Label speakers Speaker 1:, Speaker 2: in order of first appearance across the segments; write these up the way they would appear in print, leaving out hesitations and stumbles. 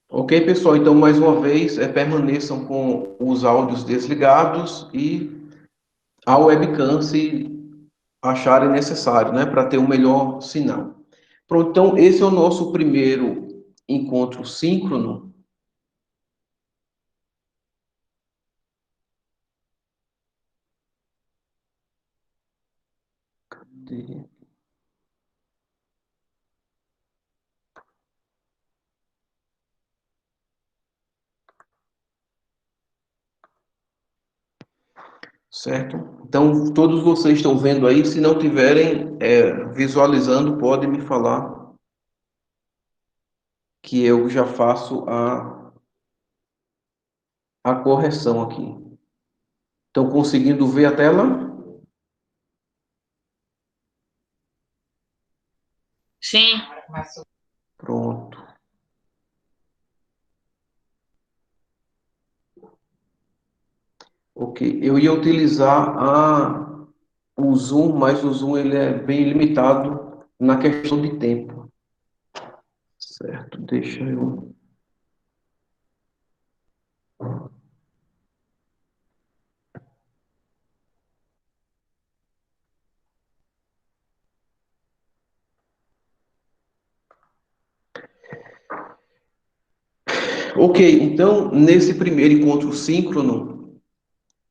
Speaker 1: Ok, pessoal, então mais uma vez permaneçam com os áudios desligados e a webcam se acharem necessário, né, para ter um melhor sinal. Pronto, então esse é o nosso primeiro encontro síncrono. Certo? Então, todos vocês estão vendo aí, se não tiverem visualizando, podem me falar que eu já faço a correção aqui. Estão conseguindo ver a tela?
Speaker 2: Sim.
Speaker 1: Pronto. Ok. Eu ia utilizar o Zoom, mas o Zoom ele é bem limitado na questão de tempo. Certo? Deixa eu. Ok, então, nesse primeiro encontro síncrono,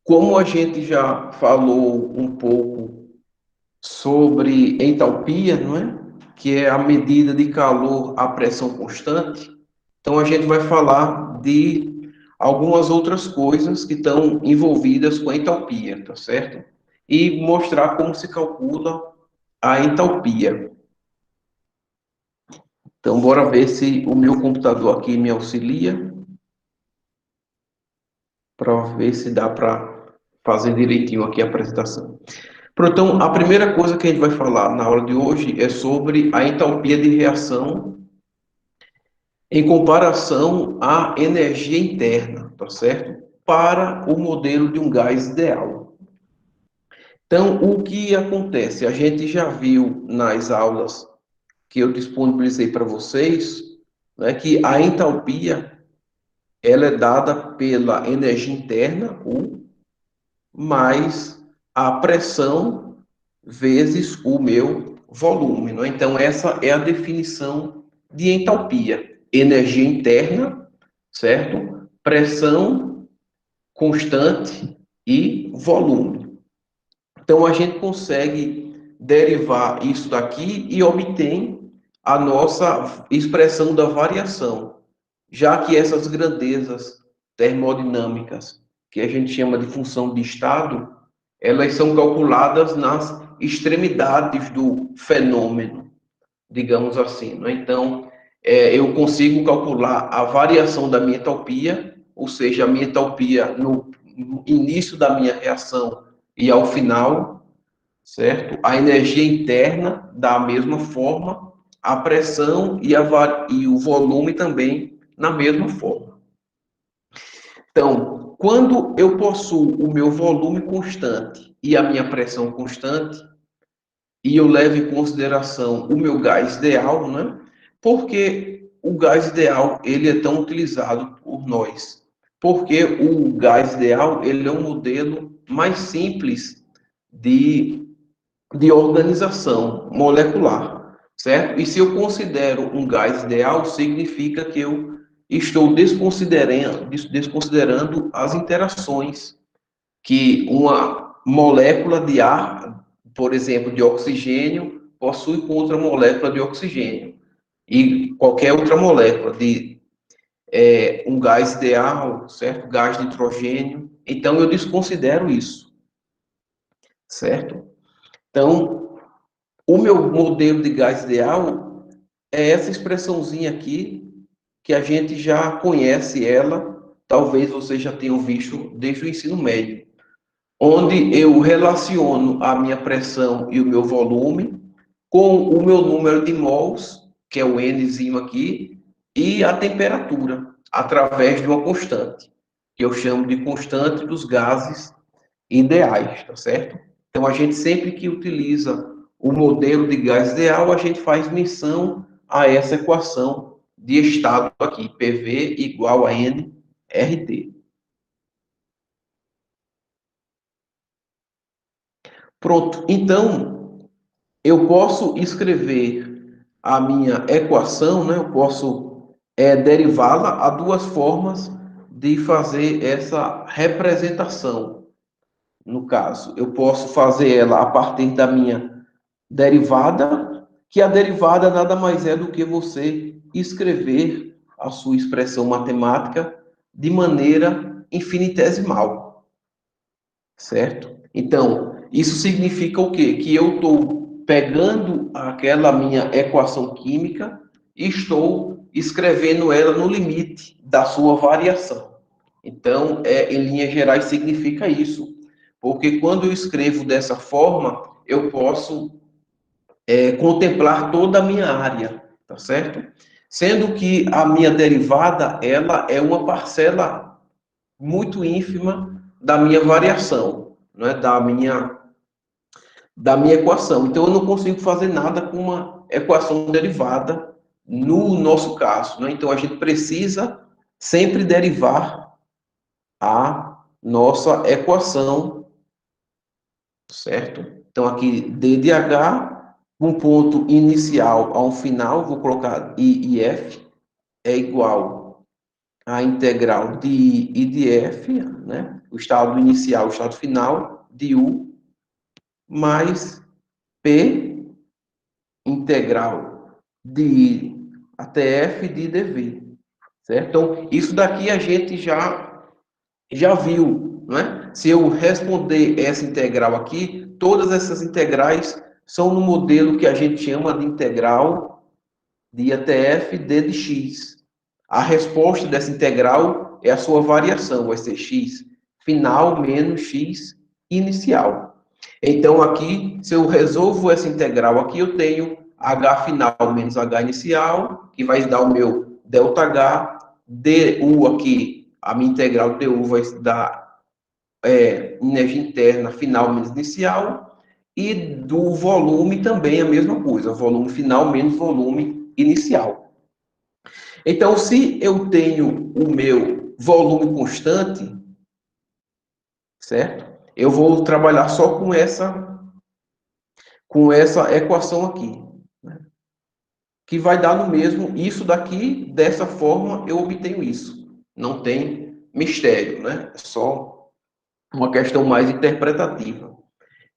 Speaker 1: como a gente já falou um pouco sobre entalpia, não é? Que é a medida de calor à pressão constante. Então a gente vai falar de algumas outras coisas que estão envolvidas com a entalpia, tá certo? E mostrar como se calcula a entalpia. Então bora ver se o meu computador aqui me auxilia para ver se dá para fazer direitinho aqui a apresentação. Pronto, então, a primeira coisa que a gente vai falar na aula de hoje é sobre a entalpia de reação em comparação à energia interna, tá certo? Para o modelo de um gás ideal. Então, o que acontece? A gente já viu nas aulas que eu disponibilizei para vocês, né, que a entalpia ela é dada pela energia interna, U, mais a pressão vezes o meu volume. Né? Então, essa é a definição de entalpia. Energia interna, certo? Pressão constante e volume. Então, a gente consegue derivar isso daqui e obtém a nossa expressão da variação, já que essas grandezas termodinâmicas, que a gente chama de função de estado, elas são calculadas nas extremidades do fenômeno, digamos assim. Né? Então, eu consigo calcular a variação da minha entalpia, ou seja, a minha entalpia no início da minha reação e ao final, certo? A energia interna da mesma forma, a pressão e o volume também na mesma forma. Então, quando eu possuo o meu volume constante e a minha pressão constante, e eu levo em consideração o meu gás ideal, né? Porque o gás ideal ele é tão utilizado por nós? Porque o gás ideal ele é um modelo mais simples de, de organização molecular, certo? E se eu considero um gás ideal, significa que eu estou desconsiderando as interações que uma molécula de ar, por exemplo, de oxigênio, possui com outra molécula de oxigênio. E qualquer outra molécula de um gás ideal, certo? Gás de nitrogênio. Então, eu desconsidero isso, certo? Então, o meu modelo de gás ideal é essa expressãozinha aqui, que a gente já conhece ela, talvez vocês já tenham visto desde o ensino médio, onde eu relaciono a minha pressão e o meu volume com o meu número de mols, que é o Nzinho aqui, e a temperatura, através de uma constante, que eu chamo de constante dos gases ideais, tá certo? Então, a gente sempre que utiliza o modelo de gás ideal, a gente faz menção a essa equação de estado aqui, PV igual a nRT. Pronto, então eu posso escrever a minha equação, né? Eu posso derivá-la a duas formas de fazer essa representação. No caso, eu posso fazer ela a partir da minha derivada, que a derivada nada mais é do que você escrever a sua expressão matemática de maneira infinitesimal, certo? Então, isso significa o quê? Que eu estou pegando aquela minha equação química e estou escrevendo ela no limite da sua variação. Então, em linhas gerais, significa isso. Porque quando eu escrevo dessa forma, eu posso contemplar toda a minha área, tá certo? Sendo que a minha derivada, ela é uma parcela muito ínfima da minha variação, né? Da minha equação. Então, eu não consigo fazer nada com uma equação derivada no nosso caso, né? Então, a gente precisa sempre derivar a nossa equação, certo? Então, aqui, D de H, um ponto inicial a um final, vou colocar I e F, é igual à integral de I e de F, né? O estado inicial, o estado final, de U, mais P, integral de I até F de dV, certo? Então, isso daqui a gente já viu, não é? Se eu responder essa integral aqui, todas essas integrais são no modelo que a gente chama de integral de I até F d de x. A resposta dessa integral é a sua variação, vai ser x final menos x inicial. Então, aqui, se eu resolvo essa integral aqui, eu tenho h final menos h inicial, que vai dar o meu ΔH, du aqui, a minha integral du vai dar energia interna final menos inicial, e do volume também a mesma coisa, volume final menos volume inicial. Então, se eu tenho o meu volume constante, certo? Eu vou trabalhar só com essa equação aqui, né? Que vai dar no mesmo, isso daqui, dessa forma, eu obtenho isso. Não tem mistério, né? É só uma questão mais interpretativa.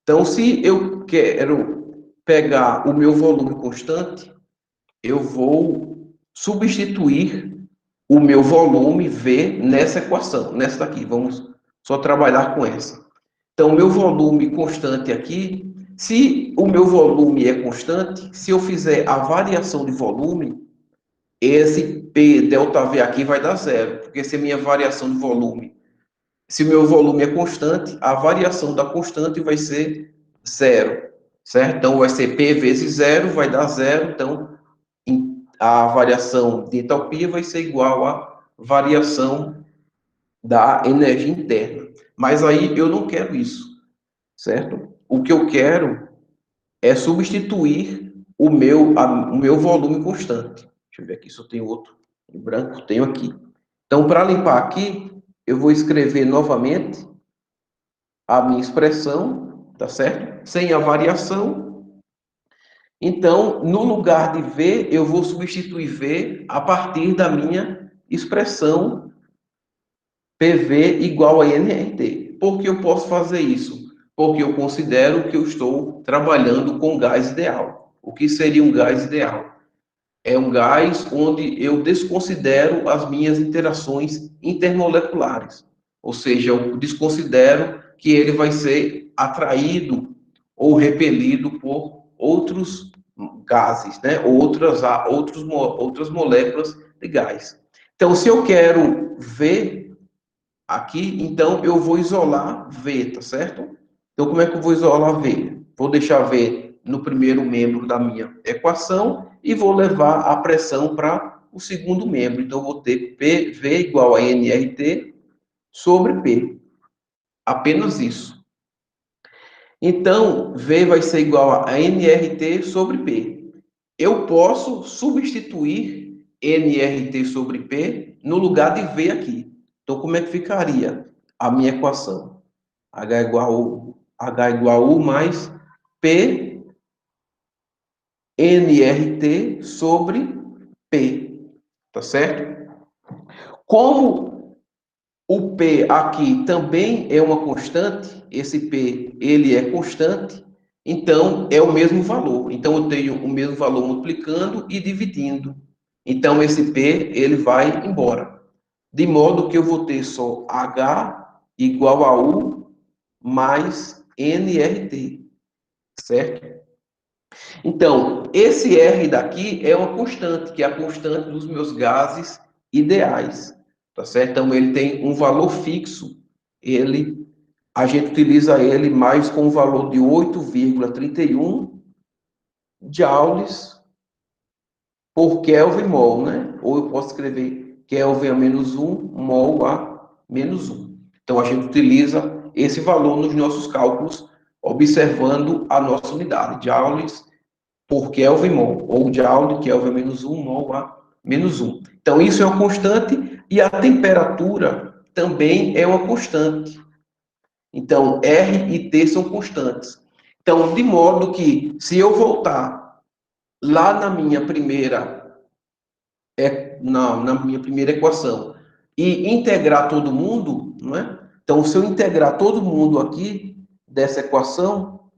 Speaker 1: Então, se eu quero pegar o meu volume constante, eu vou substituir o meu volume V nessa equação, nessa daqui. Vamos só trabalhar com essa. Então, o meu volume constante aqui, se o meu volume é constante, se eu fizer a variação de volume, esse P delta V aqui vai dar zero, porque se a minha variação de volume, se o meu volume é constante, a variação da constante vai ser zero, certo? Então, vai ser P vezes zero, vai dar zero, então a variação de entalpia vai ser igual à variação da energia interna. Mas aí eu não quero isso, certo? O que eu quero é substituir o meu volume constante. Deixa eu ver aqui se eu tenho outro em branco. Tenho aqui. Então, para limpar aqui, eu vou escrever novamente a minha expressão, tá certo? Sem a variação. Então, no lugar de V, eu vou substituir V a partir da minha expressão PV igual a nRT. Por que eu posso fazer isso? Porque eu considero que eu estou trabalhando com gás ideal. O que seria um gás ideal? É um gás onde eu desconsidero as minhas interações intermoleculares. Ou seja, eu desconsidero que ele vai ser atraído ou repelido por outros gases, né? Outras moléculas de gás. Então, se eu quero ver aqui, então eu vou isolar V, tá certo? Então, como é que eu vou isolar V? Vou deixar V no primeiro membro da minha equação e vou levar a pressão para o segundo membro. Então, eu vou ter PV igual a nRT sobre P. Apenas isso. Então, V vai ser igual a nRT sobre P. eu posso substituir nRT sobre P no lugar de V aqui. Então, como é que ficaria a minha equação? H igual a U mais P nRT sobre P, tá certo? Como o P aqui também é uma constante, esse P ele é constante, então é o mesmo valor. Então eu tenho o mesmo valor multiplicando e dividindo. Então esse P ele vai embora. De modo que eu vou ter só H igual a U mais nRT, certo? Então, esse R daqui é uma constante, que é a constante dos meus gases ideais, tá certo? Então, ele tem um valor fixo, a gente utiliza ele mais com o valor de 8,31 joules por Kelvin mol, né? Ou eu posso escrever Kelvin a menos 1, mol a menos 1. Então, a gente utiliza esse valor nos nossos cálculos, observando a nossa unidade, joules por Kelvin mol, ou Joule, Kelvin menos 1, mol a menos 1. Então, isso é uma constante, e a temperatura também é uma constante. Então, R e T são constantes. Então, de modo que, se eu voltar lá na minha primeira, na minha primeira equação, e integrar todo mundo, não é? Então, se eu integrar todo mundo aqui, dessa equação,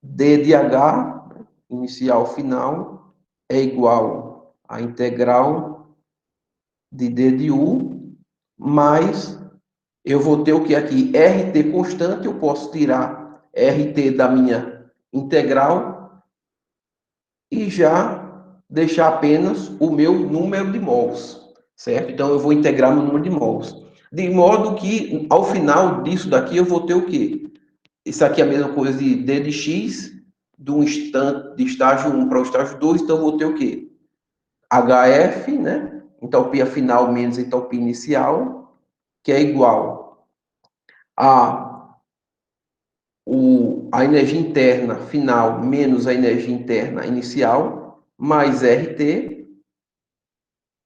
Speaker 1: D de H, inicial, final, é igual à integral de D de U, mais eu vou ter o que aqui? RT constante, eu posso tirar RT da minha integral e já deixar apenas o meu número de mols, certo? Então, eu vou integrar meu número de mols. De modo que, ao final disso daqui, eu vou ter o quê? Isso aqui é a mesma coisa de D de X, de estágio 1 para o estágio 2, então eu vou ter o quê? HF, né? Entalpia final menos entalpia inicial, que é igual a, a energia interna final menos a energia interna inicial, mais RT,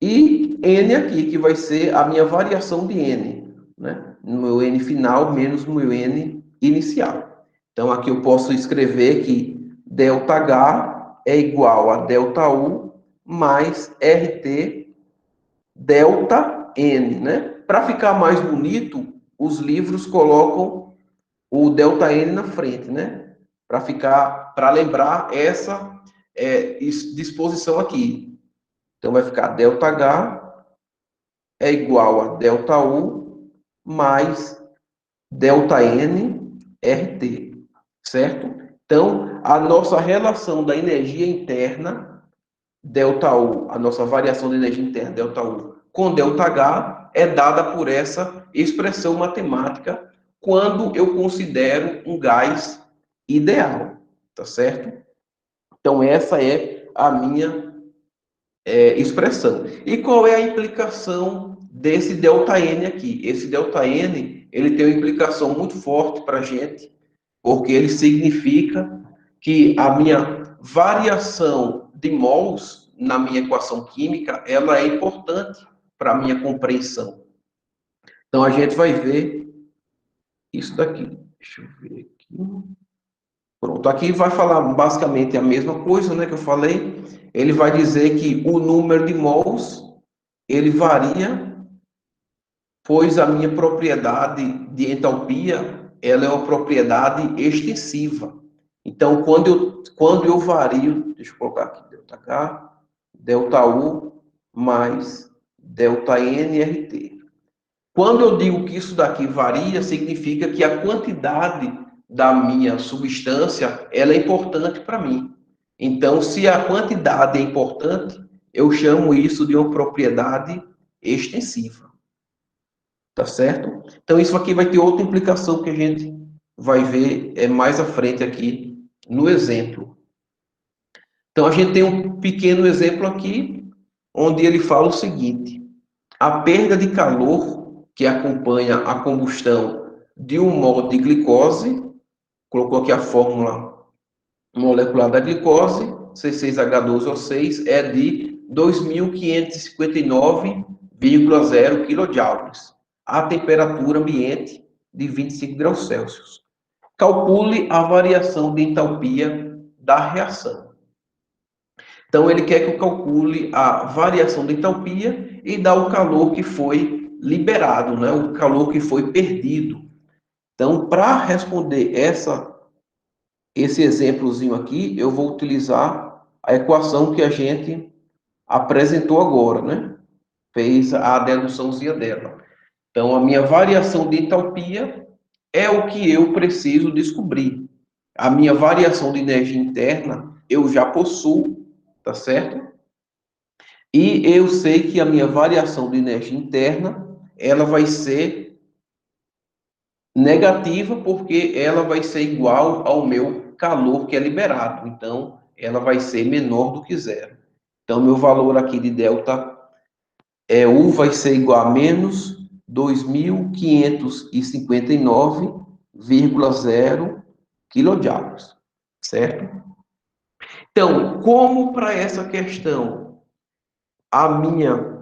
Speaker 1: e N aqui, que vai ser a minha variação de N, né? No meu N final menos no meu N inicial. Então, aqui eu posso escrever que ΔH é igual a ΔU mais RT delta N, né? Para ficar mais bonito, os livros colocam o delta N na frente, né? Para lembrar essa disposição aqui. Então vai ficar delta H é igual a delta U mais delta N RT, certo? Então a nossa relação da energia interna ΔU, a nossa variação de energia interna, ΔU, com ΔH, é dada por essa expressão matemática quando eu considero um gás ideal, tá certo? Então, essa é a minha expressão. E qual é a implicação desse ΔN aqui? Esse ΔN, ele tem uma implicação muito forte para a gente, porque ele significa que a minha variação de mols na minha equação química, ela é importante para a minha compreensão. Então, a gente vai ver isso daqui. Deixa eu ver aqui. Pronto, aqui vai falar basicamente a mesma coisa, né, que eu falei. Ele vai dizer que o número de mols, ele varia, pois a minha propriedade de entalpia, ela é uma propriedade extensiva. Então, quando eu vario, deixa eu colocar aqui, ΔH, ΔU mais ΔNRT. Quando eu digo que isso daqui varia, significa que a quantidade da minha substância, ela é importante para mim. Então, se a quantidade é importante, eu chamo isso de uma propriedade extensiva. Tá certo? Então, isso aqui vai ter outra implicação que a gente vai ver mais à frente aqui no exemplo. Então, a gente tem um pequeno exemplo aqui, onde ele fala o seguinte: a perda de calor que acompanha a combustão de um mol de glicose, colocou aqui a fórmula molecular da glicose, C6H12O6, é de 2.559,0 kJ, a temperatura ambiente de 25 graus Celsius. Calcule a variação de entalpia da reação. Então, ele quer que eu calcule a variação de entalpia e dá o calor que foi liberado, né? O calor que foi perdido. Então, para responder esse exemplozinho aqui, eu vou utilizar a equação que a gente apresentou agora, né? Fez a deduçãozinha dela. Então, a minha variação de entalpia é o que eu preciso descobrir. A minha variação de energia interna eu já possuo, tá certo? E eu sei que a minha variação de energia interna, ela vai ser negativa, porque ela vai ser igual ao meu calor que é liberado. Então, ela vai ser menor do que zero. Então, meu valor aqui de delta U vai ser igual a menos 2.559,0 quilojoules, certo? Então, como para essa questão a minha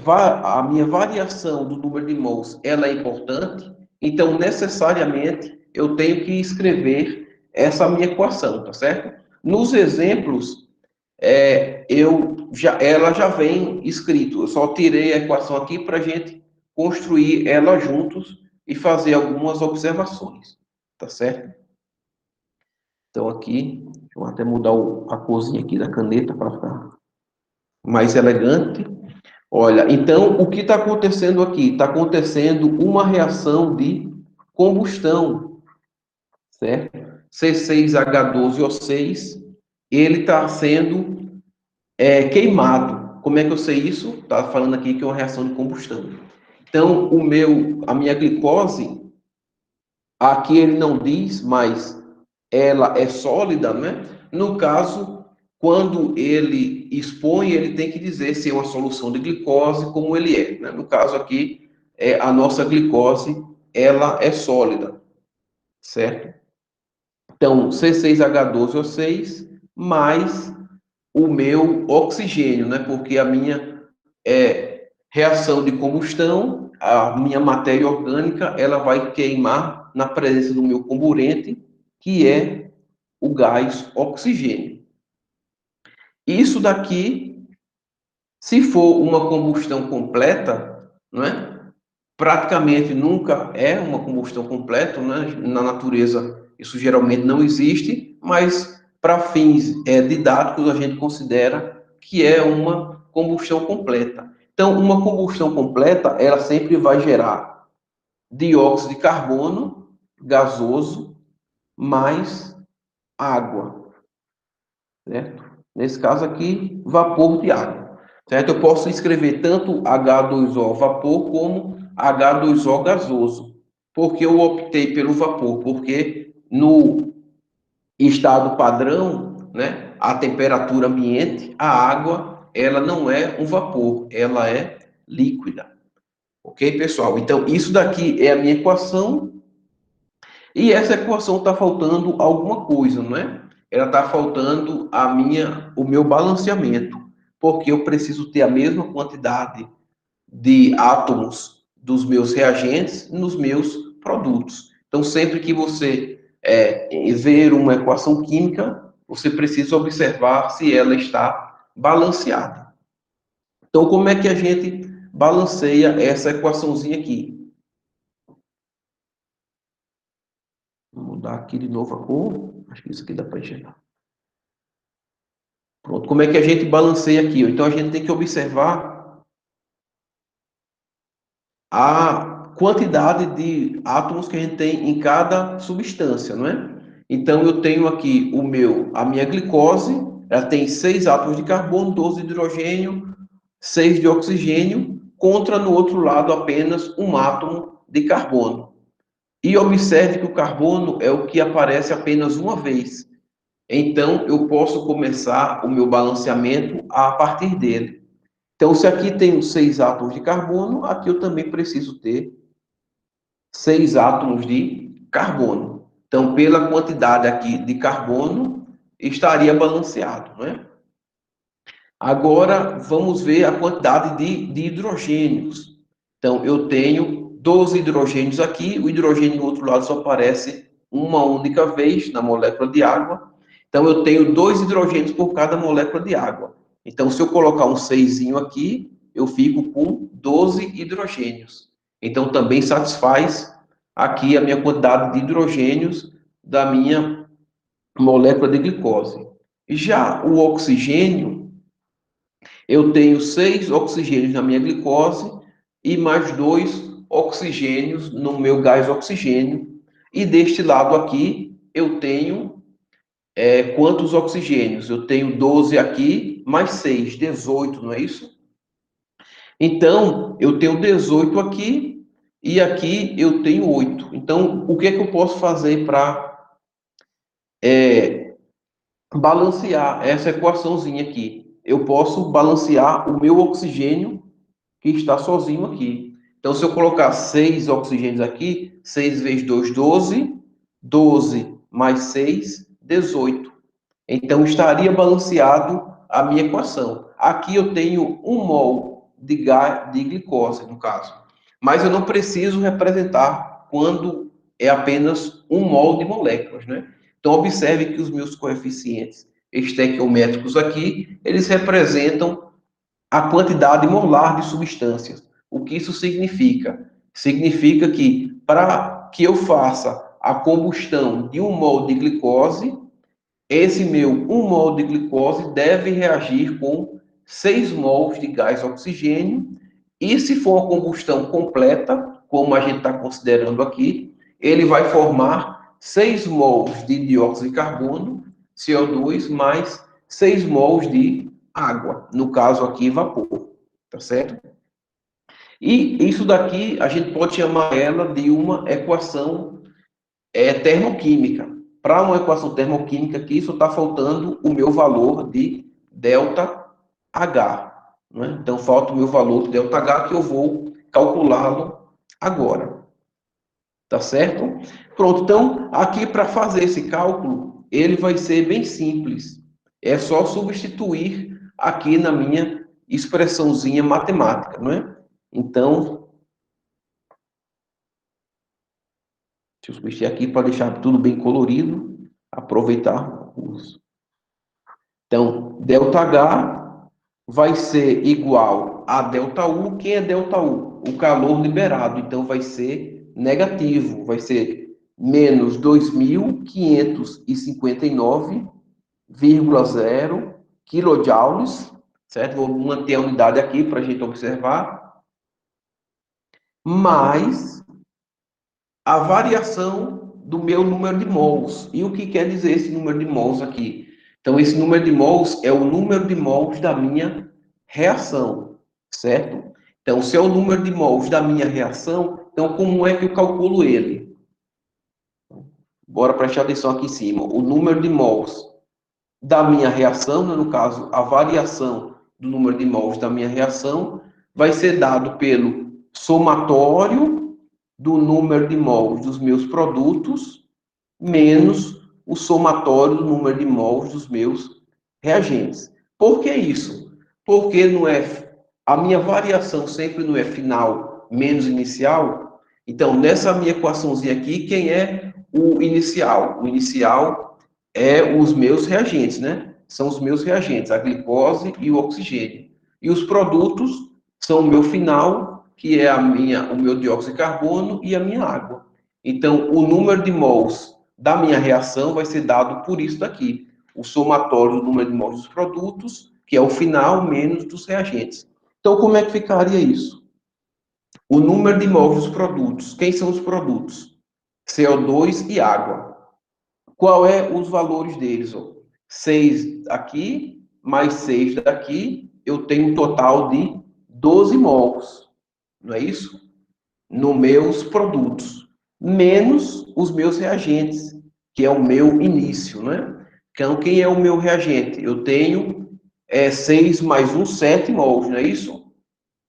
Speaker 1: a minha variação do número de mols ela é importante, então necessariamente eu tenho que escrever essa minha equação, tá certo? Nos exemplos, ela já vem escrito, eu só tirei a equação aqui para a gente construir ela juntos e fazer algumas observações, tá certo? Então aqui, deixa eu até mudar a corzinha aqui da caneta para ficar mais elegante. Olha, então o que está acontecendo aqui? Está acontecendo uma reação de combustão, certo? C6H12O6, ele está sendo queimado. Como é que eu sei isso? Está falando aqui que é uma reação de combustão. Então, a minha glicose, aqui ele não diz, mas ela é sólida, né? No caso, quando ele expõe, ele tem que dizer se é uma solução de glicose, como ele é, né? No caso aqui, a nossa glicose, ela é sólida, certo? Então, C6H12O6 mais o meu oxigênio, né? Porque a minha reação de combustão, a minha matéria orgânica, ela vai queimar na presença do meu comburente, que é o gás oxigênio. Isso daqui, se for uma combustão completa, não é? Praticamente nunca é uma combustão completa, né? Na natureza isso geralmente não existe, mas para fins didáticos a gente considera que é uma combustão completa. Então, uma combustão completa, ela sempre vai gerar dióxido de carbono gasoso mais água, certo? Nesse caso aqui, vapor de água, certo? Eu posso escrever tanto H2O vapor como H2O gasoso. Porque eu optei pelo vapor? Porque no estado padrão, né, a temperatura ambiente, a água, ela não é um vapor, ela é líquida. Ok, pessoal? Então, isso daqui é a minha equação. E essa equação está faltando alguma coisa, não é? Ela está faltando o meu balanceamento, porque eu preciso ter a mesma quantidade de átomos dos meus reagentes nos meus produtos. Então, sempre que você ver uma equação química, você precisa observar se ela está balanceada. Então, como é que a gente balanceia essa equaçãozinha aqui? Vou mudar aqui de novo a cor. Acho que isso aqui dá para enxergar. Pronto. Como é que a gente balanceia aqui? Então, a gente tem que observar a quantidade de átomos que a gente tem em cada substância, não é? Então, eu tenho aqui a minha glicose, ela tem 6 átomos de carbono, 12 de hidrogênio, 6 de oxigênio, contra no outro lado apenas um átomo de carbono. E observe que o carbono é o que aparece apenas uma vez. Então, eu posso começar o meu balanceamento a partir dele. Então, se aqui tenho 6 átomos de carbono, aqui eu também preciso ter 6 átomos de carbono. Então, pela quantidade aqui de carbono, estaria balanceado, né? Agora, vamos ver a quantidade de hidrogênios. Então, eu tenho 12 hidrogênios aqui, o hidrogênio do outro lado só aparece uma única vez na molécula de água. Então, eu tenho 2 hidrogênios por cada molécula de água. Então, se eu colocar um 6 aqui, eu fico com 12 hidrogênios. Então, também satisfaz aqui a minha quantidade de hidrogênios da minha molécula de glicose. Já o oxigênio, eu tenho 6 oxigênios na minha glicose e mais 2 oxigênios no meu gás oxigênio. E deste lado aqui, eu tenho quantos oxigênios? Eu tenho 12 aqui, mais 6, 18, não é isso? Então, eu tenho 18 aqui e aqui eu tenho 8. Então, o que é que eu posso fazer para balancear essa equaçãozinha aqui? Eu posso balancear o meu oxigênio que está sozinho aqui. Então, se eu colocar 6 oxigênios aqui, 6 vezes 2, 12. 12 mais 6, 18. Então, estaria balanceado a minha equação. Aqui eu tenho 1 mol de glicose, no caso. Mas eu não preciso representar quando é apenas 1 mol de moléculas, né? Então, observe que os meus coeficientes estequiométricos aqui, eles representam a quantidade molar de substâncias. O que isso significa? Significa que para que eu faça a combustão de 1 mol de glicose, esse meu 1 mol de glicose deve reagir com 6 mols de gás oxigênio, e se for uma combustão completa, como a gente está considerando aqui, ele vai formar 6 mols de dióxido de carbono, CO2, mais 6 mols de água, no caso aqui, vapor, tá certo? E isso daqui, a gente pode chamar ela de uma equação termoquímica. Para uma equação termoquímica aqui, só está faltando o meu valor de ΔH. Né? Então, falta o meu valor de ΔH, que eu vou calculá-lo agora. Tá certo? Pronto, então, aqui para fazer esse cálculo, ele vai ser bem simples. É só substituir aqui na minha expressãozinha matemática, não é? Então, deixa eu substituir aqui para deixar tudo bem colorido, aproveitar os. Então, ΔH vai ser igual a ΔU. Quem é ΔU? O calor liberado. Então, vai ser negativo. Vai ser menos 2.559,0 quilojoules, certo? Vou manter a unidade aqui para a gente observar. Mais a variação do meu número de mols. E o que quer dizer esse número de mols aqui? Então, esse número de mols é o número de mols da minha reação, certo? Então, se é o número de mols da minha reação, então como é que eu calculo ele? Bora prestar atenção aqui em cima. O número de mols da minha reação, né, no caso, a variação do número de mols da minha reação, vai ser dado pelo somatório do número de mols dos meus produtos menos o somatório do número de mols dos meus reagentes. Por que isso? Porque não é a minha variação sempre não é final menos inicial. Então, nessa minha equaçãozinha aqui, quem é o inicial? O inicial é os meus reagentes, né? São os meus reagentes, a glicose e o oxigênio. E os produtos são o meu final, que é o meu dióxido de carbono e a minha água. Então, o número de mols da minha reação vai ser dado por isso daqui, o somatório do número de mols dos produtos, que é o final, menos dos reagentes. Então, como é que ficaria isso? O número de mols dos produtos. Quem são os produtos? CO2 e água. Qual é os valores deles? 6 aqui, mais 6 daqui, eu tenho um total de 12 mols. Não é isso? Nos meus produtos. Menos os meus reagentes, que é o meu início, né? Então, quem é o meu reagente? Eu tenho 6 mais 1, 7 mols, não é isso?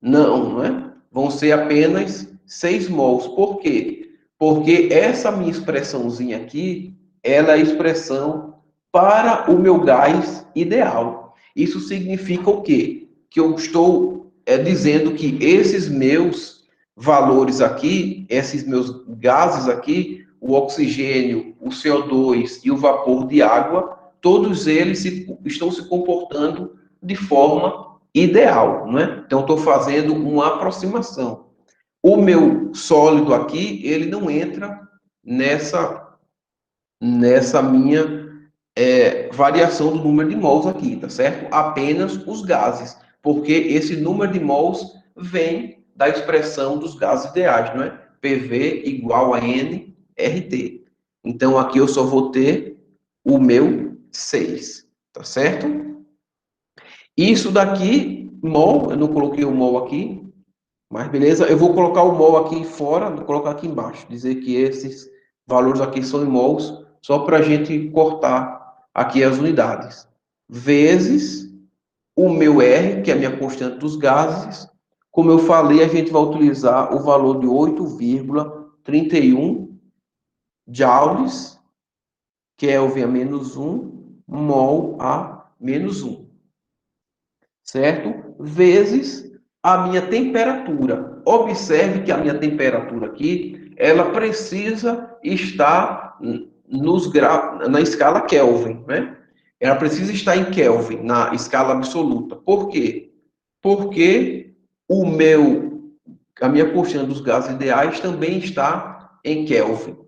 Speaker 1: Não, não é? Vão ser apenas 6 mols. Por quê? Porque essa minha expressãozinha aqui, ela é a expressão para o meu gás ideal. Isso significa o quê? Que eu estou dizendo que esses meus valores aqui, esses meus gases aqui, o oxigênio, o CO2 e o vapor de água, todos eles estão se comportando de forma ideal, não é? Então, estou fazendo uma aproximação. O meu sólido aqui, ele não entra nessa minha variação do número de mols aqui, tá certo? Apenas os gases, porque esse número de mols vem da expressão dos gases ideais, não é? PV igual a nRT. Então, aqui eu só vou ter o meu 6, tá certo? Isso daqui, mol, eu não coloquei o mol aqui, mas beleza, eu vou colocar o mol aqui fora, vou colocar aqui embaixo, dizer que esses valores aqui são em mols, só para a gente cortar aqui as unidades. Vezes o meu R, que é a minha constante dos gases. Como eu falei, a gente vai utilizar o valor de 8,31 joules, Kelvin a menos 1, mol a menos 1. Certo? Vezes a minha temperatura. Observe que a minha temperatura aqui, ela precisa estar na escala Kelvin, né? Ela precisa estar em Kelvin, na escala absoluta. Por quê? Porque a minha constante dos gases ideais também está em Kelvin.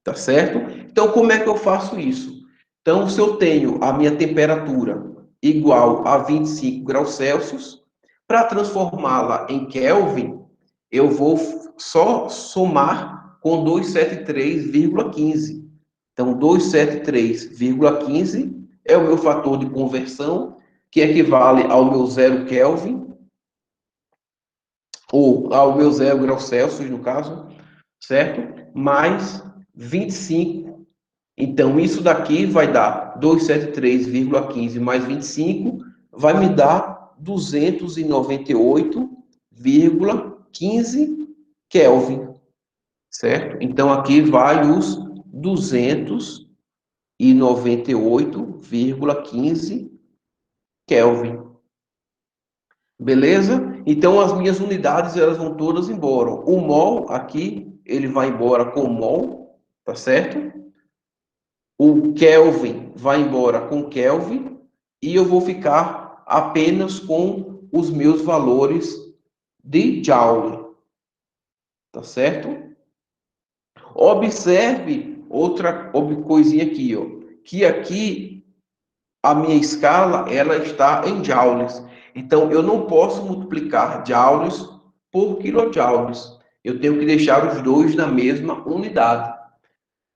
Speaker 1: Tá certo? Então, como é que eu faço isso? Então, se eu tenho a minha temperatura igual a 25 graus Celsius, para transformá-la em Kelvin, eu vou só somar com 273,15. Então, 273,15 é o meu fator de conversão, que equivale ao meu zero Kelvin, ou ao meu zero graus Celsius, no caso, certo? Mais 25. Então, isso daqui vai dar 273,15 mais 25, vai me dar 298,15 Kelvin, certo? Então, aqui vai os 298,15 Kelvin. Beleza? Então, as minhas unidades, elas vão todas embora. O mol aqui, ele vai embora com mol, tá certo? O Kelvin vai embora com Kelvin e eu vou ficar apenas com os meus valores de Joule, tá certo? Observe outra coisinha aqui, ó, que aqui a minha escala ela está em joules. Então eu não posso multiplicar joules por kilojoules. Eu tenho que deixar os dois na mesma unidade.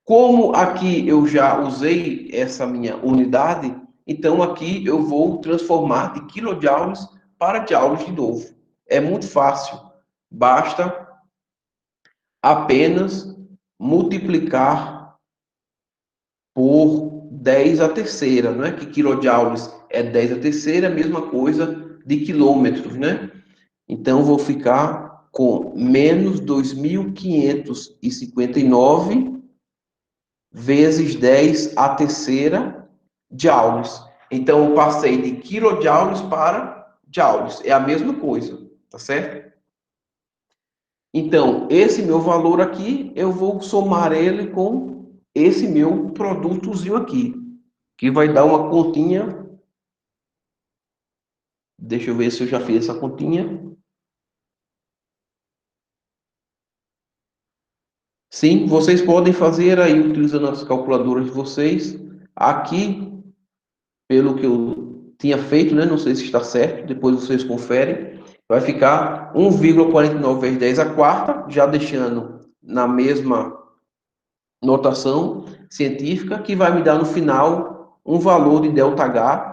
Speaker 1: Como aqui eu já usei essa minha unidade, então aqui eu vou transformar de kilojoules para joules de novo. É muito fácil. Basta apenas multiplicar por 10 a terceira, não é que kilojoules é 10 a terceira, é a mesma coisa de quilômetros, né? Então vou ficar com menos 2.559 vezes 10 a terceira joules. Então, eu passei de kilojoules para joules. É a mesma coisa, tá certo? Então, esse meu valor aqui, eu vou somar ele com esse meu produtozinho aqui, que vai dar uma continha. Deixa eu ver se eu já fiz essa continha. Sim, vocês podem fazer aí utilizando as calculadoras de vocês. Aqui, pelo que eu tinha feito, né? Não sei se está certo, depois vocês conferem. Vai ficar 1,49 vezes 10 a quarta, já deixando na mesma notação científica, que vai me dar no final um valor de ΔH.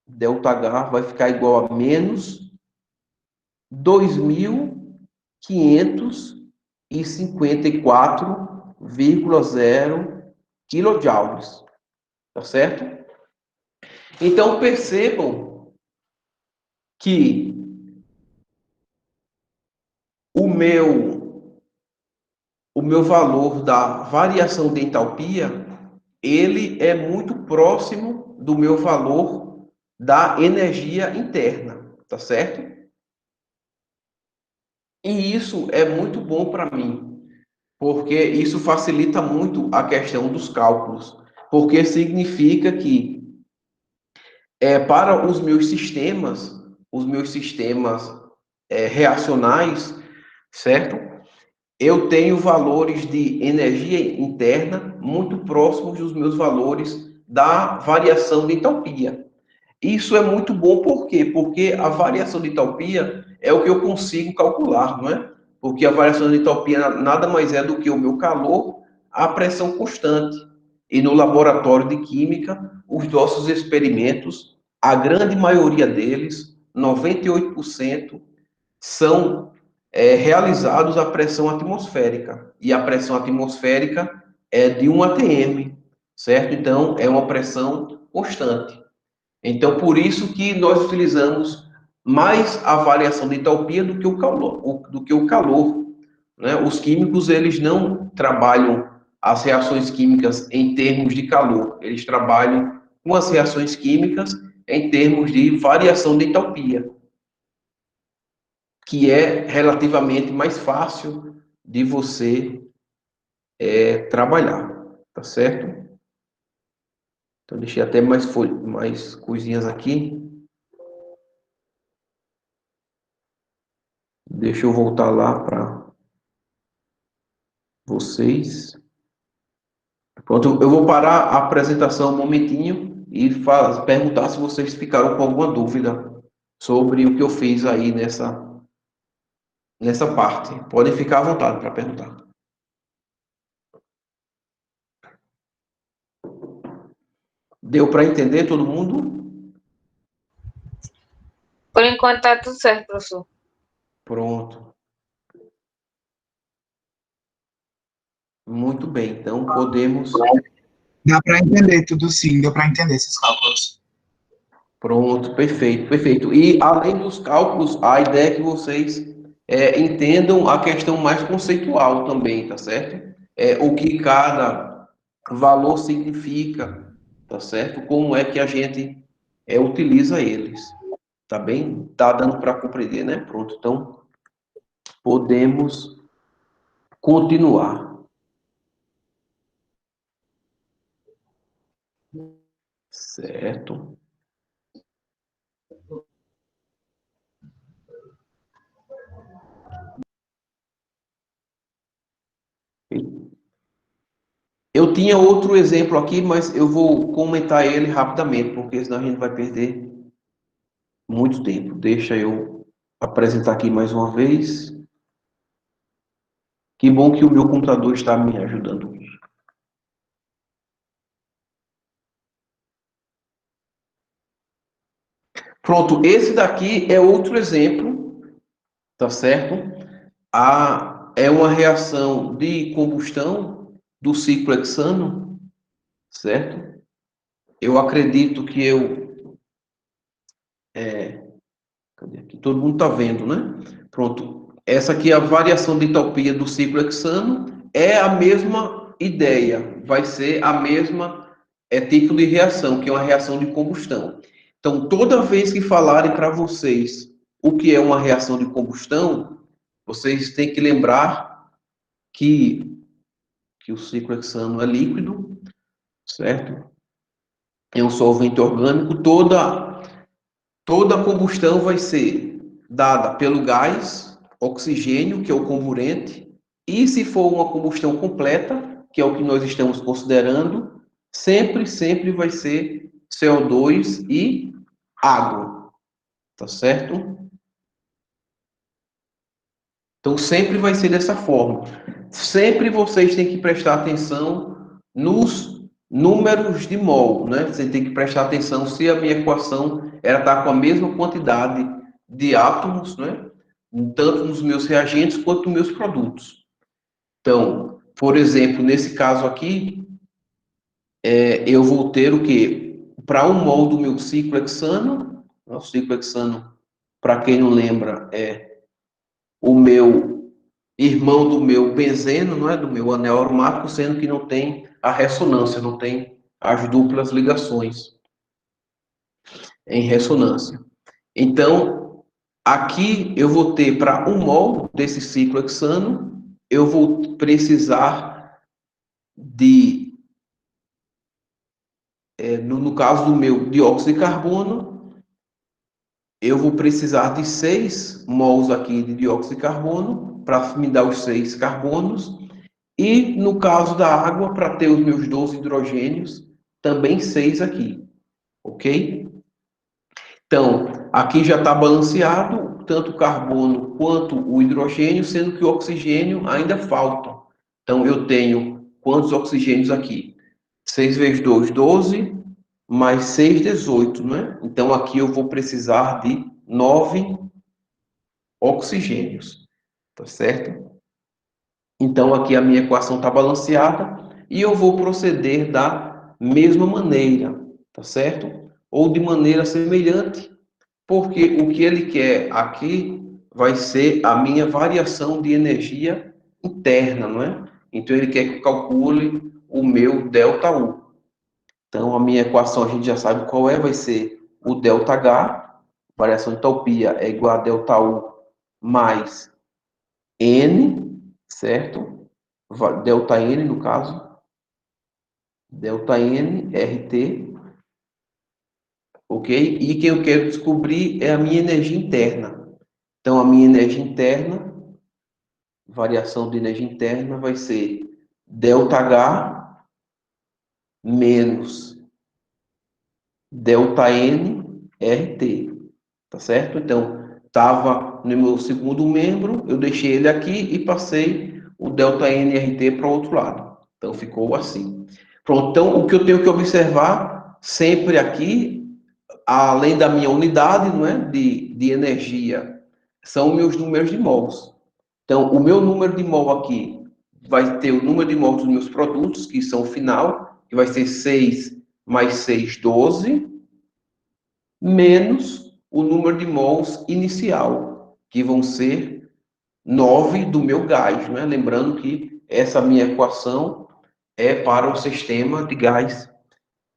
Speaker 1: ΔH vai ficar igual a menos 2.554,0 kilojoules. Tá certo? Então percebam que o meu o meu valor da variação de entalpia, ele é muito próximo do meu valor da energia interna, tá certo? E isso é muito bom para mim, porque isso facilita muito a questão dos cálculos, porque significa que para os meus sistemas reacionais, certo? Eu tenho valores de energia interna muito próximos dos meus valores da variação de entalpia. Isso é muito bom, por quê? Porque a variação de entalpia é o que eu consigo calcular, não é? Porque a variação de entalpia nada mais é do que o meu calor à pressão constante. E no laboratório de química, os nossos experimentos, a grande maioria deles, 98%, são realizados à pressão atmosférica. E a pressão atmosférica é de 1 atm, certo? Então, é uma pressão constante. Então, por isso que nós utilizamos mais a variação de entalpia do que o calor, né? Os químicos, eles não trabalham as reações químicas em termos de calor, eles trabalham com as reações químicas em termos de variação de entalpia, que é relativamente mais fácil de você trabalhar, tá certo? Então, deixei até mais coisinhas aqui. Deixa eu voltar lá para vocês. Pronto, eu vou parar a apresentação um momentinho e perguntar se vocês ficaram com alguma dúvida sobre o que eu fiz aí nessa parte. Podem ficar à vontade para perguntar. Deu para entender todo mundo?
Speaker 2: Por enquanto tá tudo certo, professor.
Speaker 1: Pronto. Muito bem, então podemos.
Speaker 3: Dá para entender tudo sim, deu para entender esses cálculos.
Speaker 1: Pronto, perfeito, perfeito. E além dos cálculos, a ideia é que vocês entendam a questão mais conceitual também, tá certo? O que cada valor significa, tá certo? Como é que a gente utiliza eles, tá bem? Tá dando para compreender, né? Pronto, então podemos continuar. Certo. Eu tinha outro exemplo aqui, mas eu vou comentar ele rapidamente, porque senão a gente vai perder muito tempo. Deixa eu apresentar aqui mais uma vez. Que bom que o meu computador está me ajudando. Pronto, esse daqui é outro exemplo, tá certo? É uma reação de combustão do ciclo hexano, certo? Eu acredito que cadê aqui? Todo mundo está vendo, né? Pronto. Essa aqui é a variação de entalpia do ciclo hexano. É a mesma ideia. Vai ser a mesma tipo de reação, que é uma reação de combustão. Então, toda vez que falarem para vocês o que é uma reação de combustão, vocês têm que lembrar que o ciclo hexano é líquido, certo? É um solvente orgânico. Toda combustão vai ser dada pelo gás, oxigênio, que é o comburente, e se for uma combustão completa, que é o que nós estamos considerando, sempre vai ser CO2 e água, tá certo? Então sempre vai ser dessa forma. Sempre vocês têm que prestar atenção nos números de mol, né? Você tem que prestar atenção se a minha equação ela está com a mesma quantidade de átomos, né? Tanto nos meus reagentes quanto nos meus produtos. Então, por exemplo, nesse caso aqui, eu vou ter o quê? Para 1 mol do meu ciclo hexano, o ciclo hexano, para quem não lembra, é o meu irmão do meu benzeno, não é? Do meu anel aromático, sendo que não tem a ressonância, não tem as duplas ligações em ressonância. Então, aqui eu vou ter para 1 mol desse ciclo hexano, eu vou precisar de, no caso do meu dióxido de carbono, eu vou precisar de 6 mols aqui de dióxido de carbono para me dar os 6 carbonos. E no caso da água, para ter os meus 12 hidrogênios, também 6 aqui. Ok? Então, aqui já está balanceado, tanto o carbono quanto o hidrogênio, sendo que o oxigênio ainda falta. Então, eu tenho quantos oxigênios aqui? 6 vezes 2, 12, mais 6, 18, né? Então, aqui eu vou precisar de 9 oxigênios, tá certo? Então, aqui a minha equação está balanceada e eu vou proceder da mesma maneira, tá certo? Ou de maneira semelhante, porque o que ele quer aqui vai ser a minha variação de energia interna, não é? Então, ele quer que eu calcule o meu ΔU. Então, a minha equação a gente já sabe qual é, vai ser o ΔH, variação de entalpia é igual a ΔU mais N, certo? ΔN, no caso, ΔN, RT, ok? E quem eu quero descobrir é a minha energia interna. Então, a minha energia interna, variação de energia interna, vai ser ΔH menos ΔN, RT, tá certo? Então, estava no meu segundo membro, eu deixei ele aqui e passei o ΔN, RT para o outro lado. Então, ficou assim. Pronto, então, o que eu tenho que observar sempre aqui, além da minha unidade, não é, de energia, são meus números de mols. Então, o meu número de mol aqui vai ter o número de mols dos meus produtos, que são o final, que vai ser 6 mais 6, 12, menos o número de mols inicial, que vão ser 9 do meu gás, né? Lembrando que essa minha equação é para o sistema de gás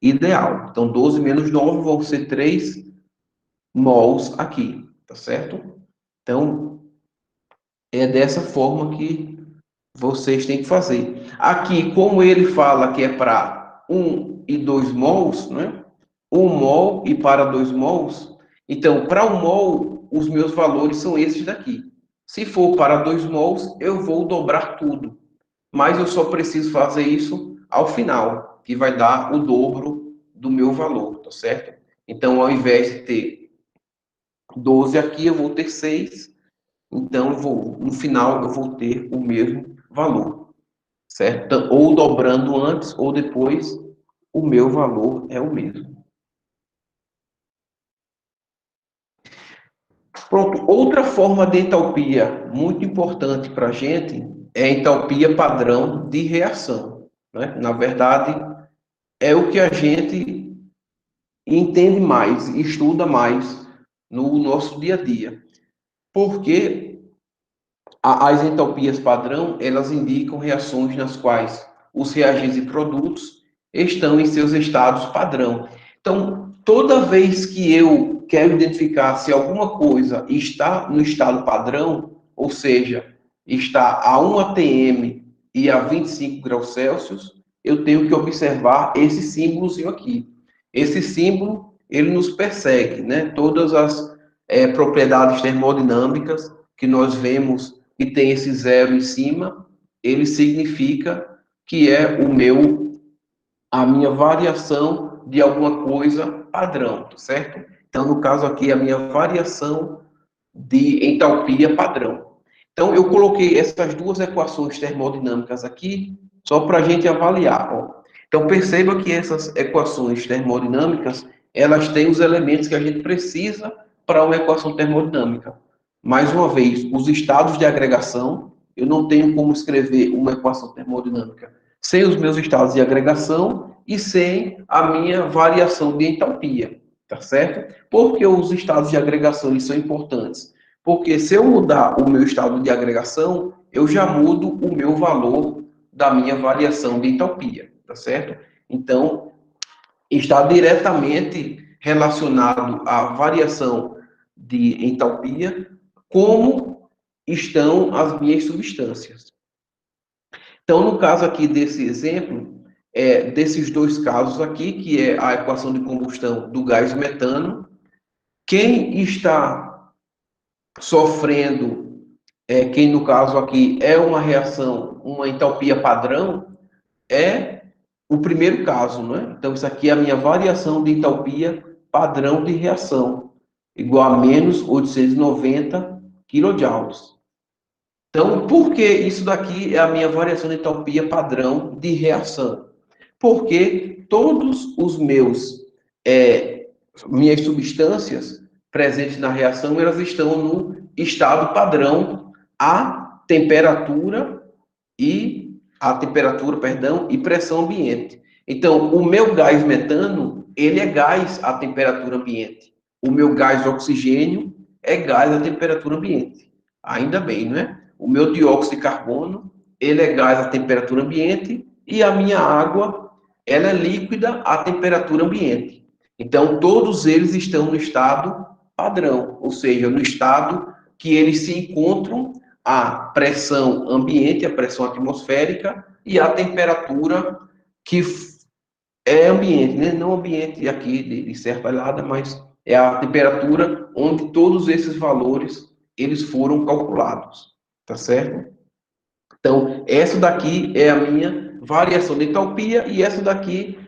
Speaker 1: ideal. Então, 12 menos 9 vão ser 3 mols aqui, tá certo? Então, é dessa forma que vocês têm que fazer. Aqui, como ele fala que é para 1 e 2 mols, né? 1 mol e para 2 mols. Então, para 1 mol, os meus valores são esses daqui. Se for para 2 mols, eu vou dobrar tudo. Mas eu só preciso fazer isso ao final, que vai dar o dobro do meu valor, tá certo? Então, ao invés de ter 12 aqui, eu vou ter 6. Então, no final, eu vou ter o mesmo valor, certo? Então, ou dobrando antes ou depois, o meu valor é o mesmo. Pronto, outra forma de entalpia muito importante para a gente é a entalpia padrão de reação, né? Na verdade, é o que a gente entende mais, estuda mais no nosso dia a dia. Porque as entalpias padrão, elas indicam reações nas quais os reagentes e produtos estão em seus estados padrão. Então, toda vez que eu quero identificar se alguma coisa está no estado padrão, ou seja, está a 1 atm e a 25 graus Celsius, eu tenho que observar esse símbolozinho aqui. Esse símbolo, ele nos persegue, né? Todas as propriedades termodinâmicas que nós vemos e tem esse zero em cima, ele significa que é a minha variação de alguma coisa padrão, certo? Então, no caso aqui, a minha variação de entalpia padrão. Então, eu coloquei essas duas equações termodinâmicas aqui, só para a gente avaliar. Ó. Então, perceba que essas equações termodinâmicas, elas têm os elementos que a gente precisa para uma equação termodinâmica. Mais uma vez, os estados de agregação, eu não tenho como escrever uma equação termodinâmica sem os meus estados de agregação e sem a minha variação de entalpia, tá certo? Por que os estados de agregação eles são importantes? Porque se eu mudar o meu estado de agregação, eu já mudo o meu valor da minha variação de entalpia. tá certo? Então, está diretamente relacionado à variação de entalpia, como estão as minhas substâncias. Então, no caso aqui desse exemplo, desses dois casos aqui, que é a equação de combustão do gás metano, quem está sofrendo, quem no caso aqui é uma reação, uma entalpia padrão, é o primeiro caso, né? Então, isso aqui é a minha variação de entalpia padrão de reação, igual a menos 890 kJ. Então, por que isso daqui é a minha variação de entalpia padrão de reação? Porque todos os minhas substâncias presentes na reação, elas estão no estado padrão a temperatura, perdão, e pressão ambiente. Então, o meu gás metano, ele é gás à temperatura ambiente. O meu gás oxigênio é gás à temperatura ambiente. Ainda bem, não é? O meu dióxido de carbono, ele é gás à temperatura ambiente e a minha água, ela é líquida à temperatura ambiente. Então, todos eles estão no estado padrão, ou seja, no estado que eles se encontram a pressão ambiente, a pressão atmosférica e a temperatura que é ambiente, né? Não ambiente aqui de certa olhada, mas é a temperatura onde todos esses valores eles foram calculados, tá certo? Então, essa daqui é a minha variação de entalpia e essa daqui,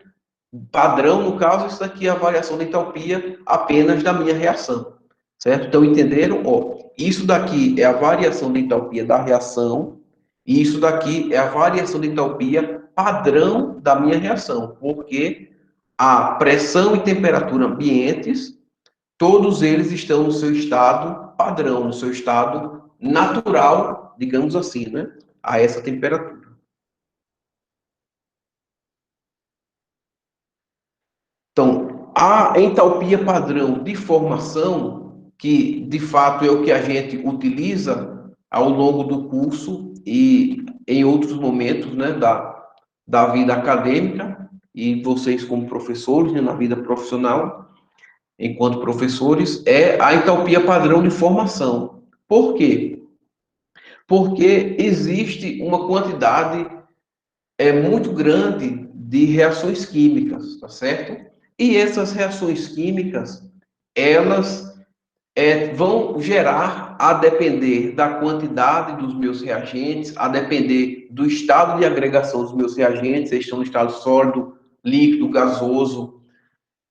Speaker 1: padrão, no caso, isso daqui é a variação de entalpia apenas da minha reação, certo? Então, entenderam? Ó, isso daqui é a variação de entalpia da reação e isso daqui é a variação de entalpia padrão da minha reação, porque a pressão e temperatura ambientes, todos eles estão no seu estado padrão, no seu estado natural, digamos assim, né? A essa temperatura. Então, a entalpia padrão de formação, que de fato é o que a gente utiliza ao longo do curso e em outros momentos, né, da vida acadêmica, e vocês como professores, né, na vida profissional, enquanto professores, é a entalpia padrão de formação. Por quê? Porque existe uma quantidade muito grande de reações químicas, tá certo? E essas reações químicas, elas vão gerar, a depender da quantidade dos meus reagentes, a depender do estado de agregação dos meus reagentes, eles estão no estado sólido, líquido, gasoso,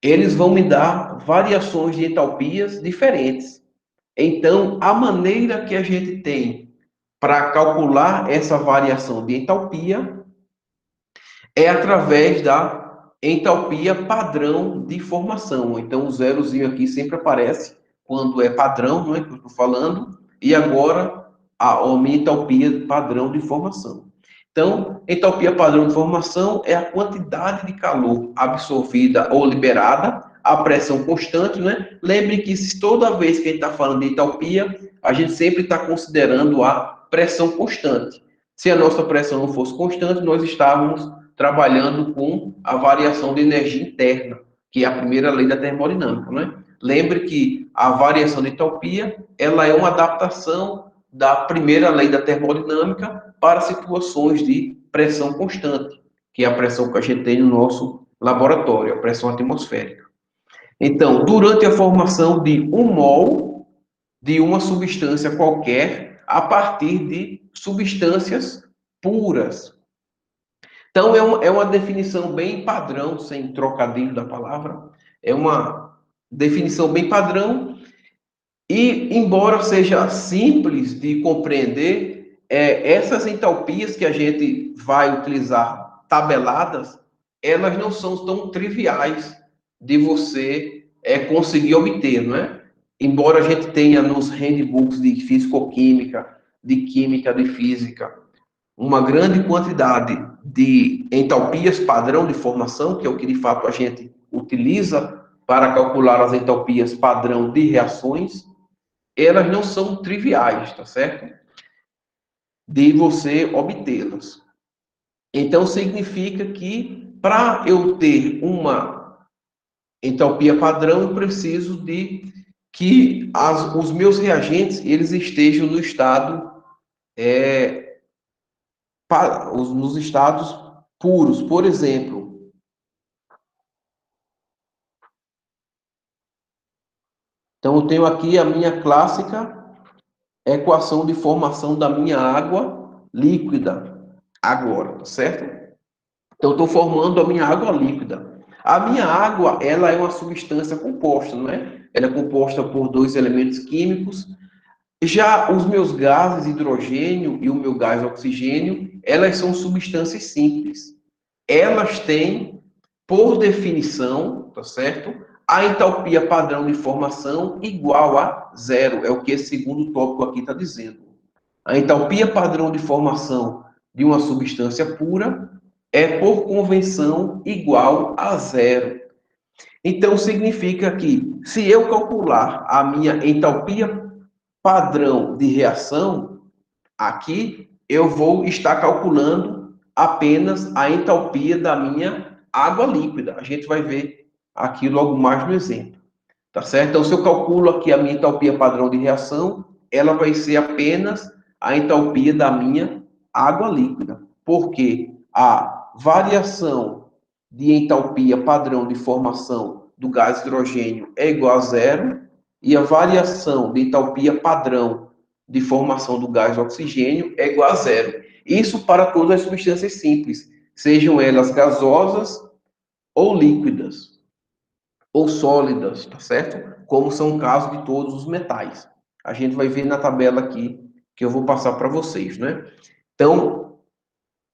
Speaker 1: eles vão me dar variações de entalpias diferentes. Então, a maneira que a gente tem para calcular essa variação de entalpia é através da entalpia padrão de formação. Então, o zerozinho aqui sempre aparece quando é padrão, não é que eu estou falando, e agora a minha entalpia padrão de formação. Então, entalpia padrão de formação é a quantidade de calor absorvida ou liberada a pressão constante, né? Lembre que toda vez que a gente está falando de entalpia, a gente sempre está considerando a pressão constante. Se a nossa pressão não fosse constante, nós estávamos trabalhando com a variação de energia interna, que é a primeira lei da termodinâmica, né? Lembre que a variação de entalpia, ela é uma adaptação da primeira lei da termodinâmica para situações de pressão constante, que é a pressão que a gente tem no nosso laboratório, a pressão atmosférica. Então, durante a formação de um mol de uma substância qualquer, a partir de substâncias puras. Então, é uma definição bem padrão, sem trocadilho da palavra, é uma definição bem padrão, e embora seja simples de compreender, essas entalpias que a gente vai utilizar tabeladas, elas não são tão triviais de você conseguir obter, não é? Embora a gente tenha nos handbooks de fisicoquímica, de química, de física, uma grande quantidade de entalpias padrão de formação, que é o que de fato a gente utiliza para calcular as entalpias padrão de reações, elas não são triviais, tá certo? De você obtê-las. Então, significa que para eu ter uma entalpia padrão, eu preciso de que os meus reagentes eles estejam no estado, nos estados puros. Por exemplo, então eu tenho aqui a minha clássica equação de formação da minha água líquida agora, certo? Então, eu estou formando a minha água líquida. A minha água, ela é uma substância composta, não é? Ela é composta por dois elementos químicos. Já os meus gases, hidrogênio e o meu gás oxigênio, elas são substâncias simples. Elas têm, por definição, tá certo? A entalpia padrão de formação igual a zero. É o que esse segundo tópico aqui está dizendo. A entalpia padrão de formação de uma substância pura é, por convenção, igual a zero. Então, significa que, se eu calcular a minha entalpia padrão de reação, aqui, eu vou estar calculando apenas a entalpia da minha água líquida. A gente vai ver aqui logo mais no exemplo. Tá certo? Então, se eu calculo aqui a minha entalpia padrão de reação, ela vai ser apenas a entalpia da minha água líquida. Porque a variação de entalpia padrão de formação do gás hidrogênio é igual a zero, e a variação de entalpia padrão de formação do gás oxigênio é igual a zero. Isso para todas as substâncias simples, sejam elas gasosas ou líquidas ou sólidas, tá certo? Como são o caso de todos os metais. A gente vai ver na tabela aqui que eu vou passar para vocês, né? Então,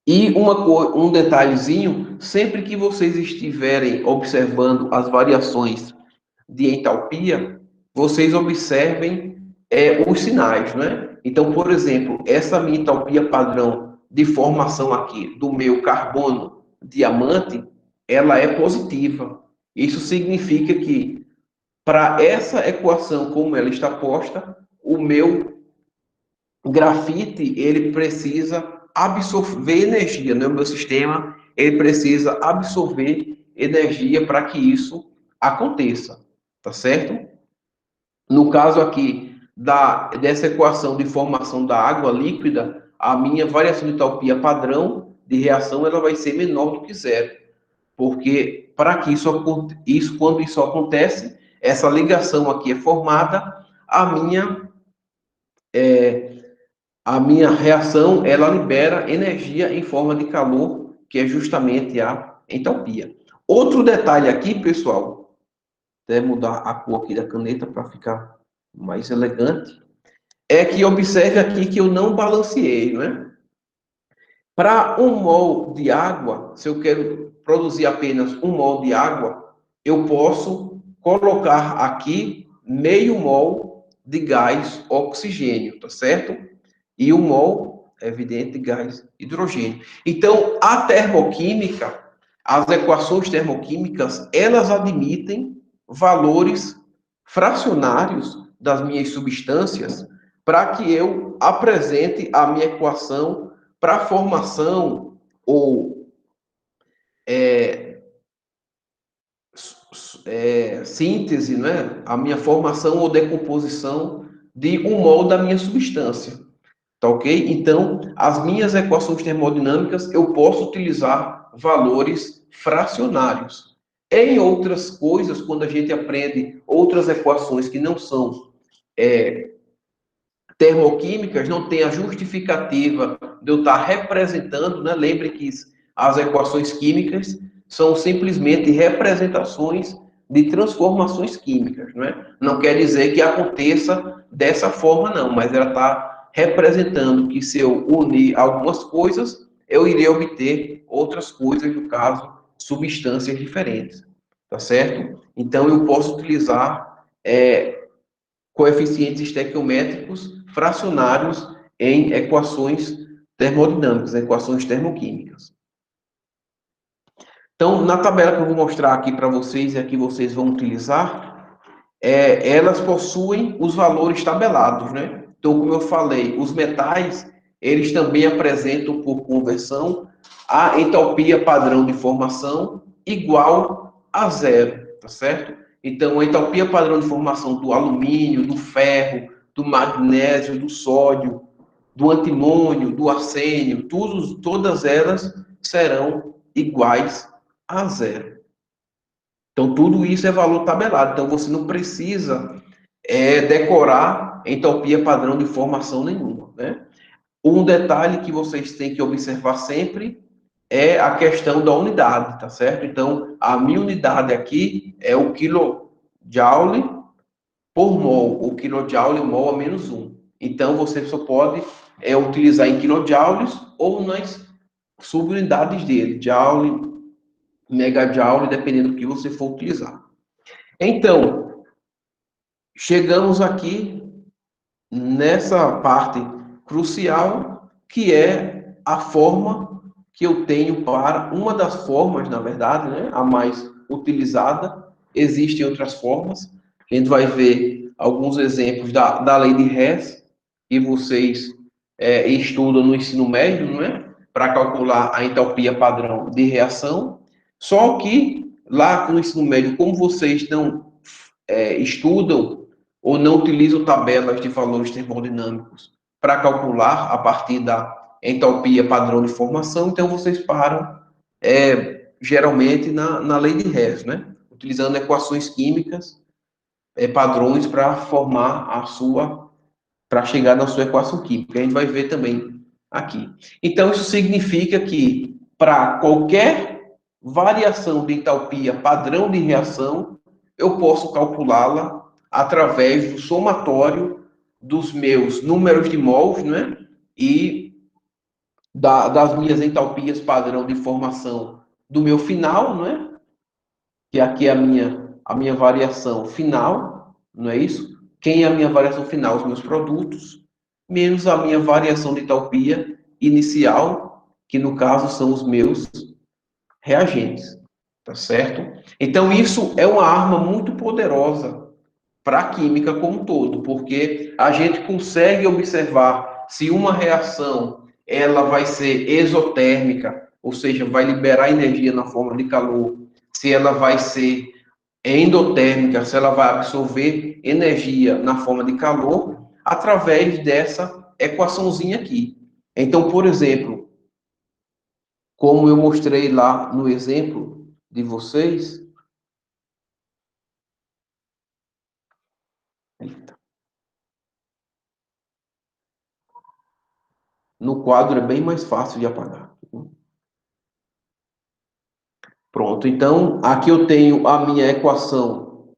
Speaker 1: um detalhezinho, sempre que vocês estiverem observando as variações de entalpia, vocês observem os sinais, né? Então, por exemplo, essa minha entalpia padrão de formação aqui do meu carbono diamante, ela é positiva. Isso significa que, para essa equação como ela está posta, o meu grafite, ele precisa absorver energia, né? O meu sistema, ele precisa absorver energia para que isso aconteça, tá certo? No caso aqui dessa equação de formação da água líquida, a minha variação de entalpia padrão de reação ela vai ser menor do que zero. Porque para que quando isso acontece, essa ligação aqui é formada, a minha reação ela libera energia em forma de calor, que é justamente a entalpia. Outro detalhe aqui, pessoal, até mudar a cor aqui da caneta para ficar mais elegante, é que observe aqui que eu não balanceei, né? Para 1 mol de água, se eu quero produzir apenas 1 mol de água, eu posso colocar aqui meio mol de gás oxigênio, tá certo? E 1 mol, é evidente, de gás hidrogênio. Então, a termoquímica, as equações termoquímicas, elas admitem valores fracionários das minhas substâncias para que eu apresente a minha equação para a formação ou síntese, né? A minha formação ou decomposição de 1 mol da minha substância. Tá ok? Então, as minhas equações termodinâmicas, eu posso utilizar valores fracionários. Em outras coisas, quando a gente aprende outras equações que não são termoquímicas, não tem a justificativa de eu estar representando, né? Lembre que as equações químicas são simplesmente representações de transformações químicas, não é? Não quer dizer que aconteça dessa forma, não, mas ela está representando que se eu unir algumas coisas, eu irei obter outras coisas, no caso, substâncias diferentes, tá certo? Então, eu posso utilizar coeficientes estequiométricos fracionários em equações termodinâmicas, equações termoquímicas. Então, na tabela que eu vou mostrar aqui para vocês e aqui vocês vão utilizar, elas possuem os valores tabelados, né? Então, como eu falei, os metais, eles também apresentam, por conversão, a entalpia padrão de formação igual a zero, tá certo? Então, a entalpia padrão de formação do alumínio, do ferro, do magnésio, do sódio, do antimônio, do arsênio, todas elas serão iguais a zero. Então, tudo isso é valor tabelado. Então, você não precisa decorar entalpia padrão de formação nenhuma, né? Um detalhe que vocês têm que observar sempre é a questão da unidade, tá certo? Então, a minha unidade aqui é o kilojoule por mol, o kilojoule mol a menos 1. Então, você só pode utilizar em kilojoules ou nas subunidades dele, joule, megajoule, dependendo do que você for utilizar. Então, chegamos aqui nessa parte crucial, que é a forma que eu tenho para, uma das formas, na verdade, né, a mais utilizada, existem outras formas, a gente vai ver alguns exemplos da lei de Hess, que vocês estudam no ensino médio, não é? Para calcular a entalpia padrão de reação, só que lá no ensino médio, como vocês não estudam ou não utilizam tabelas de valores termodinâmicos para calcular a partir da entalpia padrão de formação, então vocês param geralmente na lei de Hess, né? Utilizando equações químicas, padrões para formar para chegar na sua equação química. A gente vai ver também aqui. Então, isso significa que para qualquer variação de entalpia padrão de reação, eu posso calculá-la através do somatório dos meus números de mols, né? E das minhas entalpias padrão de formação do meu final, não é? Que aqui é a minha variação final, não é isso? Quem é a minha variação final? Os meus produtos, menos a minha variação de entalpia inicial, que no caso são os meus reagentes, tá certo? Então, isso é uma arma muito poderosa para a química como um todo, porque a gente consegue observar se uma reação ela vai ser exotérmica, ou seja, vai liberar energia na forma de calor, se ela vai ser endotérmica, se ela vai absorver energia na forma de calor, através dessa equaçãozinha aqui. Então, por exemplo, como eu mostrei lá no exemplo de vocês, no quadro é bem mais fácil de apagar. Pronto, então aqui eu tenho a minha equação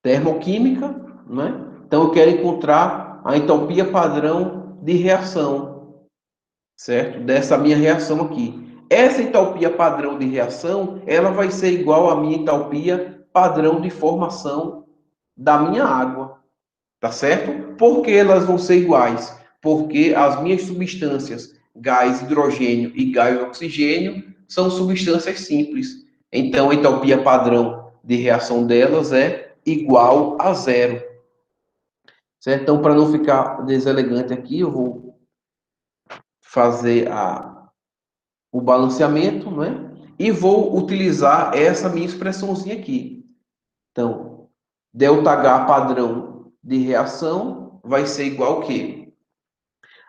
Speaker 1: termoquímica, né? Então eu quero encontrar a entalpia padrão de reação, certo? Dessa minha reação aqui. Essa entalpia padrão de reação, ela vai ser igual à minha entalpia padrão de formação da minha água, tá certo? Por que elas vão ser iguais? Porque as minhas substâncias, gás hidrogênio e gás oxigênio, são substâncias simples. Então, a entalpia padrão de reação delas é igual a zero. Certo? Então, para não ficar deselegante aqui, eu vou fazer o balanceamento, né? E vou utilizar essa minha expressãozinha aqui. Então, ΔH padrão de reação vai ser igual ao quê?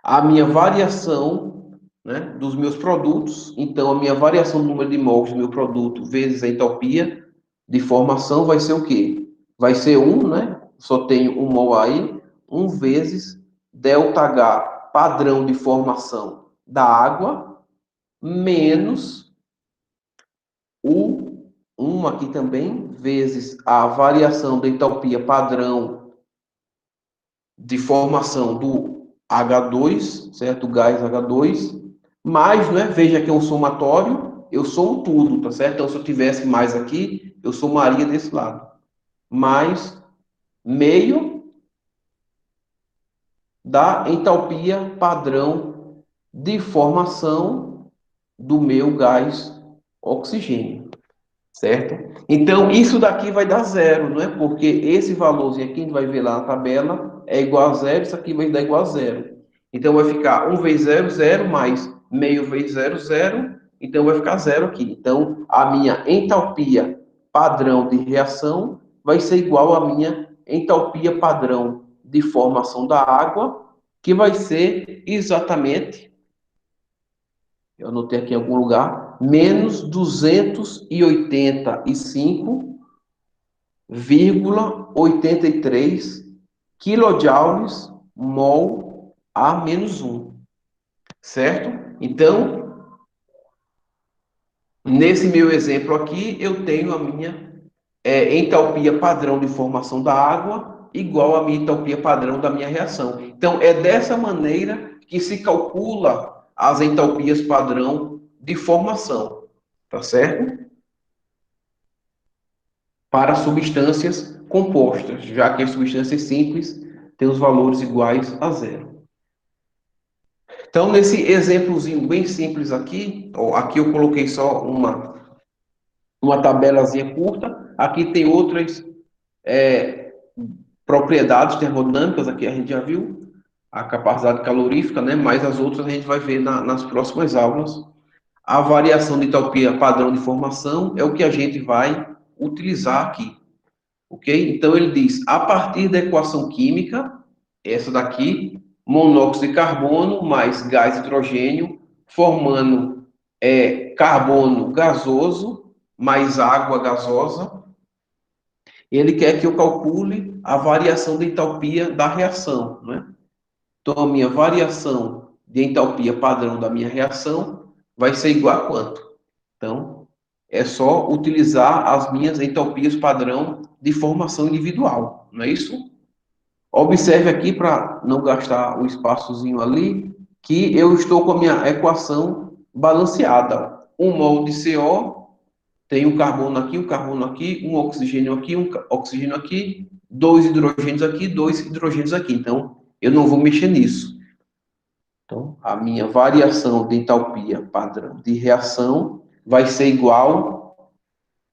Speaker 1: A minha variação, né, dos meus produtos. Então, a minha variação do número de mols do meu produto vezes a entalpia de formação vai ser o quê? Vai ser 1, né? Só tenho um mol aí, 1 vezes ΔH padrão de formação da água, menos o 1 aqui também, vezes a variação da entalpia padrão de formação do H2, certo? O gás H2, mais, né? Veja que é um somatório, eu somo tudo, tá certo? Então, se eu tivesse mais aqui, eu somaria desse lado. Mais meio da entalpia padrão de formação do meu gás oxigênio. certo? Então, isso daqui vai dar zero, não é? Porque esse valorzinho aqui, a gente vai ver lá na tabela, é igual a zero, isso aqui vai dar igual a zero. Então, vai ficar 1 vezes zero, zero, mais meio vezes zero, zero, então vai ficar zero aqui. Então, a minha entalpia padrão de reação vai ser igual à minha entalpia padrão de formação da água, que vai ser exatamente, eu anotei aqui em algum lugar, menos 285,83 quilojoules mol a menos 1, certo? Então, nesse meu exemplo aqui, eu tenho a minha entalpia padrão de formação da água igual à minha entalpia padrão da minha reação. Então, é dessa maneira que se calcula as entalpias padrão de formação, tá certo? Para substâncias compostas, já que as substâncias simples têm os valores iguais a zero. Então, nesse exemplozinho bem simples aqui, ó, aqui eu coloquei só uma tabelazinha curta, aqui tem outras propriedades termodinâmicas, aqui a gente já viu, a capacidade calorífica, né? Mas as outras a gente vai ver nas próximas aulas. A variação de entalpia padrão de formação é o que a gente vai utilizar aqui, ok? Então ele diz, a partir da equação química, essa daqui, monóxido de carbono mais gás hidrogênio, formando carbono gasoso mais água gasosa, ele quer que eu calcule a variação de entalpia da reação, né? Então, a minha variação de entalpia padrão da minha reação vai ser igual a quanto? Então, é só utilizar as minhas entalpias padrão de formação individual, não é isso? Observe aqui, para não gastar o espaçozinho ali, que eu estou com a minha equação balanceada. 1 mol de CO tem um carbono aqui, um oxigênio aqui, um oxigênio aqui, 2 hidrogênios aqui. Então, eu não vou mexer nisso. Então, a minha variação de entalpia padrão de reação vai ser igual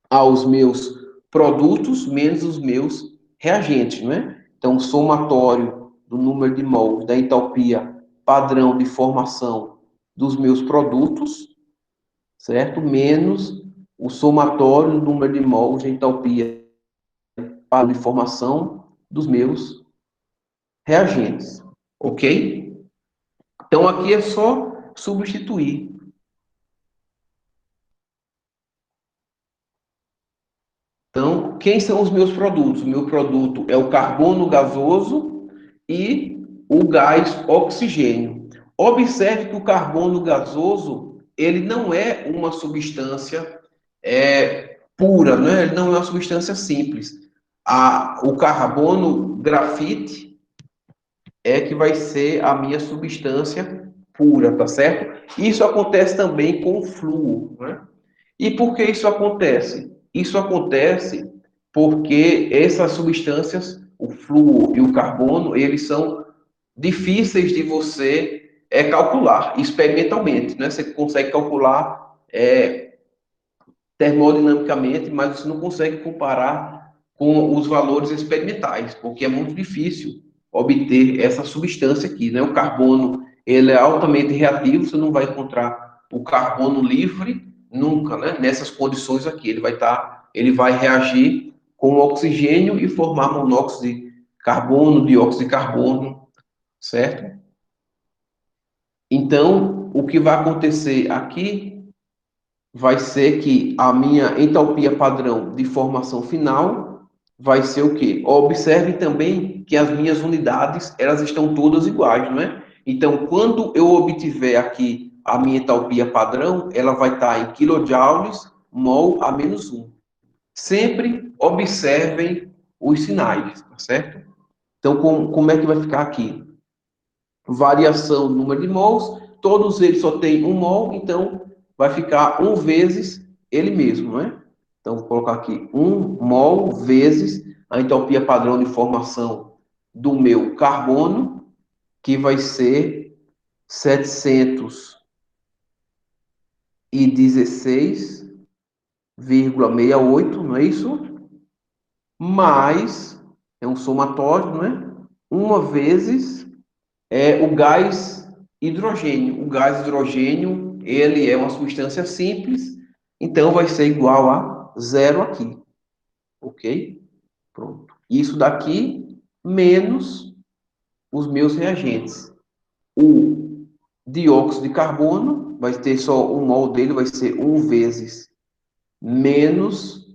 Speaker 1: aos meus produtos menos os meus reagentes, não é? Então, o somatório do número de mols da entalpia padrão de formação dos meus produtos, certo? Menos o somatório do número de mols de entalpia padrão de formação dos meus reagentes, ok? Então, aqui é só substituir. Então, quem são os meus produtos? O meu produto é o carbono gasoso e o gás oxigênio. Observe que o carbono gasoso, ele não é uma substância pura, né? Ele não é uma substância simples. O carbono grafite é que vai ser a minha substância pura, tá certo? Isso acontece também com o flúor, né? E por que isso acontece? Isso acontece porque essas substâncias, o flúor e o carbono, eles são difíceis de você calcular experimentalmente, né? Você consegue calcular termodinamicamente, mas você não consegue comparar com os valores experimentais, porque é muito difícil obter essa substância aqui, né? O carbono, ele é altamente reativo, você não vai encontrar o carbono livre nunca, né? Nessas condições aqui, ele vai reagir com o oxigênio e formar monóxido de carbono, dióxido de carbono, certo? Então, o que vai acontecer aqui vai ser que a minha entalpia padrão de formação final vai ser o quê? Observe também que as minhas unidades, elas estão todas iguais, não é? Então, quando eu obtiver aqui a minha entalpia padrão, ela vai estar em kilojoules mol a menos 1. Sempre observem os sinais, tá certo? Então, como é que vai ficar aqui? Variação do número de mols, todos eles só têm 1 mol, então vai ficar 1 vezes ele mesmo, não é? Então, vou colocar aqui 1 mol vezes a entalpia padrão de formação do meu carbono, que vai ser 716 2,68, não é isso? Mais, é um somatório, não é? Uma vezes o gás hidrogênio. O gás hidrogênio, ele é uma substância simples, então vai ser igual a zero aqui, ok? Pronto. Isso daqui menos os meus reagentes. O dióxido de carbono vai ter só um mol dele, vai ser 1 vezes menos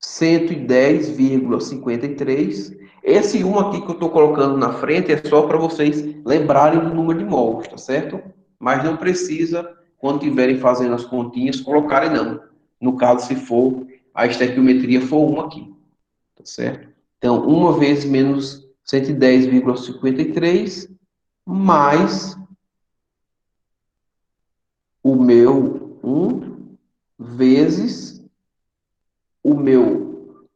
Speaker 1: 110,53. Esse 1 aqui que eu estou colocando na frente é só para vocês lembrarem do número de mols, tá certo? Mas não precisa, quando estiverem fazendo as continhas, colocarem não. No caso, se for, a estequiometria for 1 aqui, tá certo? Então, 1 vezes menos 110,53 mais o meu 1 vezes o meu...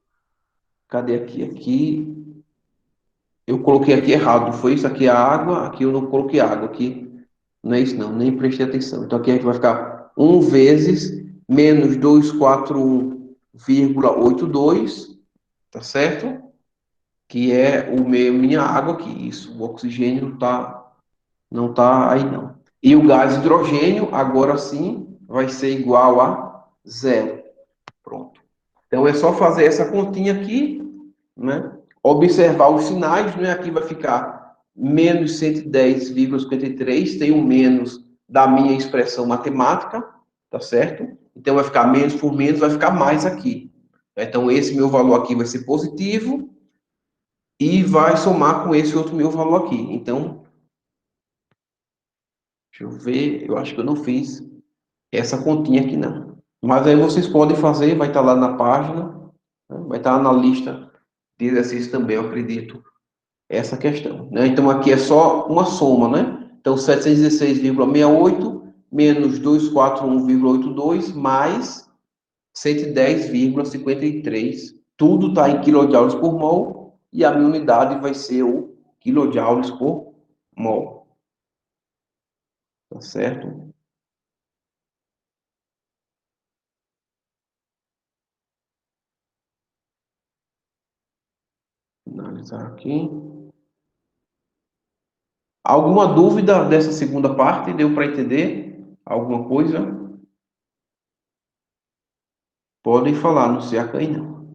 Speaker 1: Cadê aqui? Aqui eu coloquei aqui errado, foi isso? Aqui é a água, aqui eu não coloquei água, aqui não é isso não, nem prestei atenção. Então aqui a gente vai ficar 1 vezes menos 241,82, tá certo? Que é minha água aqui, isso, o oxigênio não tá aí não. E o gás hidrogênio, agora sim, vai ser igual a zero. Pronto. Então é só fazer essa continha aqui, né? Observar os sinais, né? Aqui vai ficar menos 110,53, tem um menos da minha expressão matemática, tá certo? Então vai ficar menos por menos, vai ficar mais aqui. Então esse meu valor aqui vai ser positivo e vai somar com esse outro meu valor aqui. Então, deixa eu ver, eu acho que eu não fiz essa continha aqui não. Mas aí vocês podem fazer, vai estar lá na página, né? Vai estar na lista de exercícios também, eu acredito, essa questão, né? Então, aqui é só uma soma, né? Então, 716,68 menos 241,82 mais 110,53. Tudo está em quilojoules por mol e a minha unidade vai ser o quilojoules por mol. Tá certo? Finalizar aqui. Alguma dúvida dessa segunda parte? Deu para entender? Alguma coisa? Podem falar, não se acanhe não.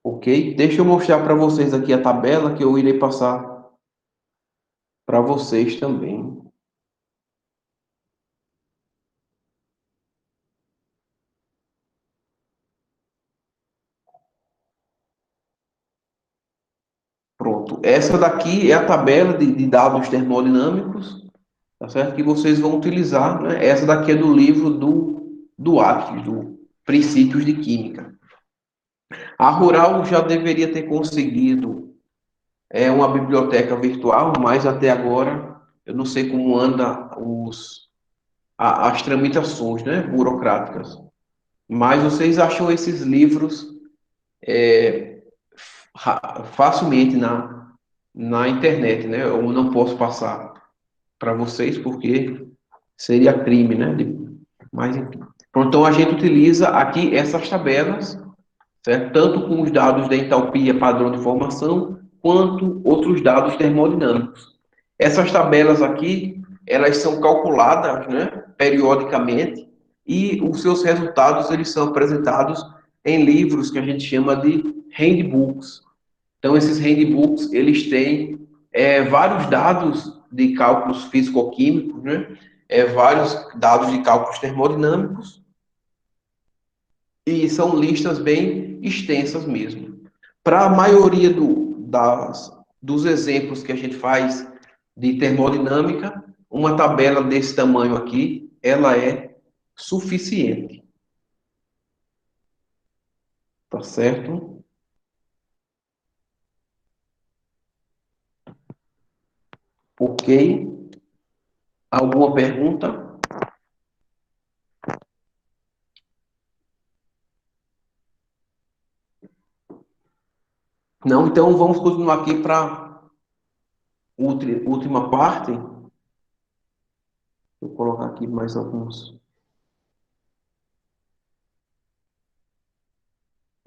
Speaker 1: Ok? Deixa eu mostrar para vocês aqui a tabela que eu irei passar para vocês também. Pronto. Essa daqui é a tabela de dados termodinâmicos, tá certo? Que vocês vão utilizar, né? Essa daqui é do livro do Atlas, do Princípios de Química. A Rural já deveria ter conseguido uma biblioteca virtual, mas até agora eu não sei como anda as tramitações, né, burocráticas. Mas vocês acham esses livros facilmente na internet, né? Eu não posso passar para vocês porque seria crime, né? Mas enfim. Pronto, então a gente utiliza aqui essas tabelas, certo? Tanto com os dados da entalpia padrão de formação, quanto outros dados termodinâmicos. Essas tabelas aqui, elas são calculadas, né, periodicamente, e os seus resultados eles são apresentados em livros que a gente chama de handbooks. Então, esses handbooks, eles têm vários dados de cálculos físico-químicos, né? Vários dados de cálculos termodinâmicos, e são listas bem extensas mesmo. Para a maioria dos exemplos que a gente faz de termodinâmica, uma tabela desse tamanho aqui, ela é suficiente. Tá certo? Ok? Alguma pergunta? Não? Então vamos continuar aqui para última parte, vou colocar aqui mais alguns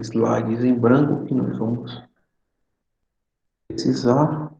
Speaker 1: slides em branco que nós vamos precisar.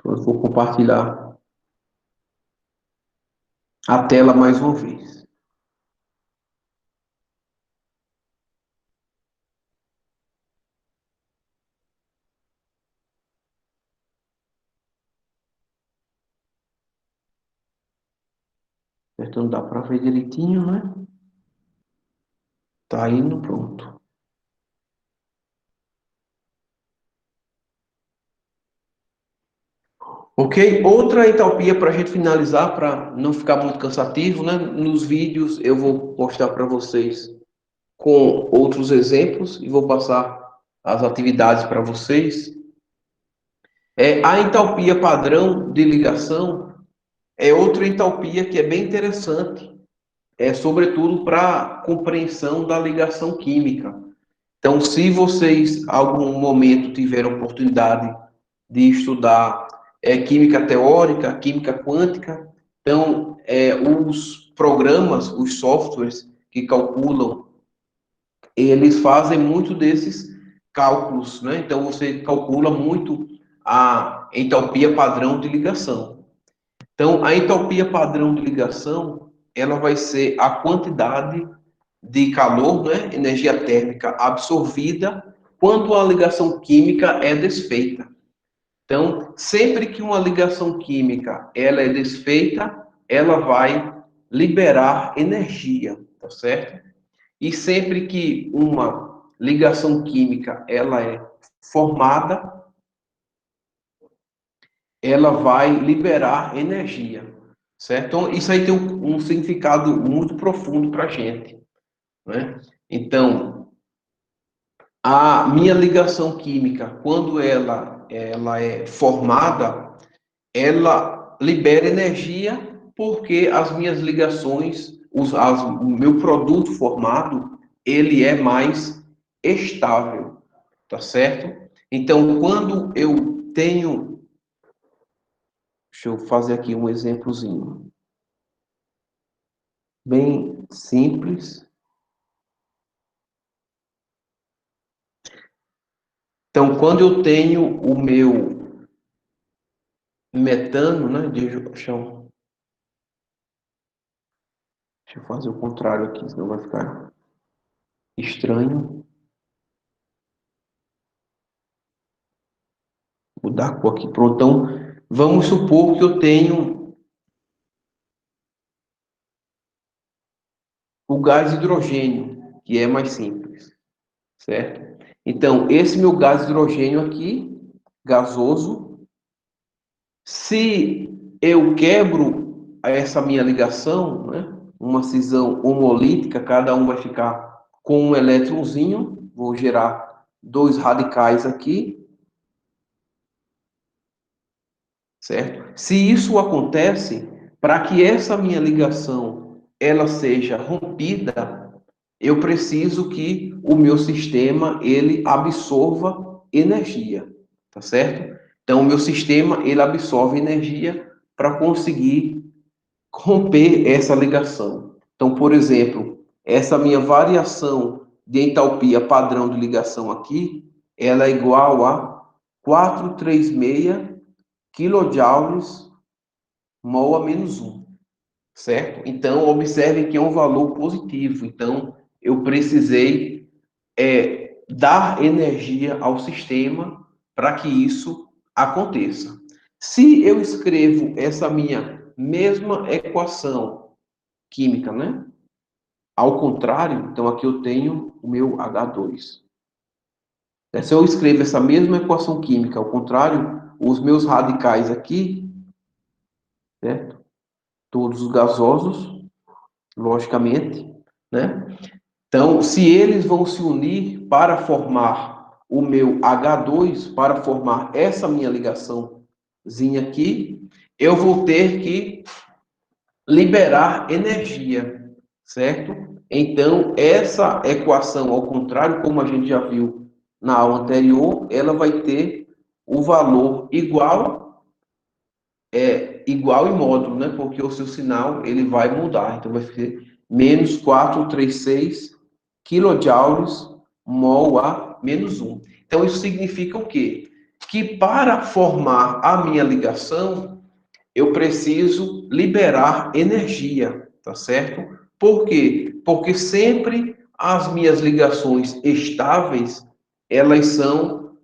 Speaker 1: Eu vou compartilhar a tela mais uma vez. Então dá para ver direitinho, né? Tá indo, pronto. Ok? Outra entalpia para a gente finalizar, para não ficar muito cansativo, né? Nos vídeos eu vou mostrar para vocês com outros exemplos e vou passar as atividades para vocês. A entalpia padrão de ligação é outra entalpia que é bem interessante, sobretudo para compreensão da ligação química. Então, se vocês, algum momento, tiverem oportunidade de estudar química teórica, química quântica, então, os programas, os softwares que calculam, eles fazem muito desses cálculos, né? Então, você calcula muito a entalpia padrão de ligação. Então, a entalpia padrão de ligação, ela vai ser a quantidade de calor, né, energia térmica absorvida, quando a ligação química é desfeita. Então, sempre que uma ligação química ela é desfeita, ela vai liberar energia, tá certo? E sempre que uma ligação química ela é formada, ela vai liberar energia, certo? Então, isso aí tem um significado muito profundo para a gente, né? Então, a minha ligação química, quando ela é formada, ela libera energia porque as minhas ligações, o meu produto formado, ele é mais estável, tá certo? Então, quando eu tenho, deixa eu fazer aqui um exemplozinho bem simples. Então, quando eu tenho o meu metano, né? Deixa eu fazer o contrário aqui, senão vai ficar estranho. Mudar a cor aqui. Pronto. Então, vamos supor que eu tenho o gás hidrogênio, que é mais simples, certo? Então, esse meu gás hidrogênio aqui, gasoso, se eu quebro essa minha ligação, né, uma cisão homolítica, cada um vai ficar com um elétronzinho, vou gerar dois radicais aqui, certo? Se isso acontece, para que essa minha ligação ela seja rompida, eu preciso que o meu sistema ele absorva energia, tá certo? Então, o meu sistema ele absorve energia para conseguir romper essa ligação. Então, por exemplo, essa minha variação de entalpia padrão de ligação aqui, ela é igual a 436 quilojoules mol a menos 1, certo? Então, observe que é um valor positivo. Então, eu precisei dar energia ao sistema para que isso aconteça. Se eu escrevo essa minha mesma equação química, né? Ao contrário, então aqui eu tenho o meu H2. Se eu escrevo essa mesma equação química ao contrário, os meus radicais aqui, certo? todos os gasosos, logicamente, né? Então, se eles vão se unir para formar o meu H2, para formar essa minha ligaçãozinha aqui, eu vou ter que liberar energia, certo? Então, essa equação, ao contrário, como a gente já viu na aula anterior, ela vai ter o valor igual em módulo, né? Porque o seu sinal ele vai mudar. Então, vai ser menos 436 quilojoules mol a menos 1. Então, isso significa o quê? Que para formar a minha ligação, eu preciso liberar energia, tá certo? Por quê? Porque sempre as minhas ligações estáveis, elas são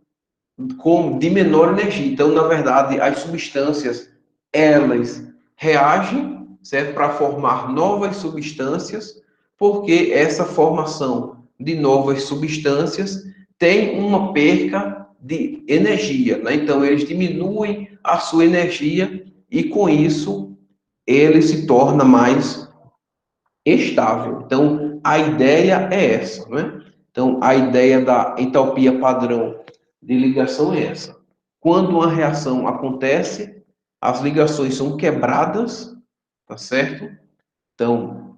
Speaker 1: de menor energia. Então, na verdade, as substâncias, elas reagem, certo? Para formar novas substâncias, porque essa formação de novas substâncias tem uma perca de energia, né? Então, eles diminuem a sua energia e, com isso, ele se torna mais estável. Então, a ideia é essa, né? Então, a ideia da entalpia padrão de ligação é essa. Quando uma reação acontece, as ligações são quebradas, tá certo? Então,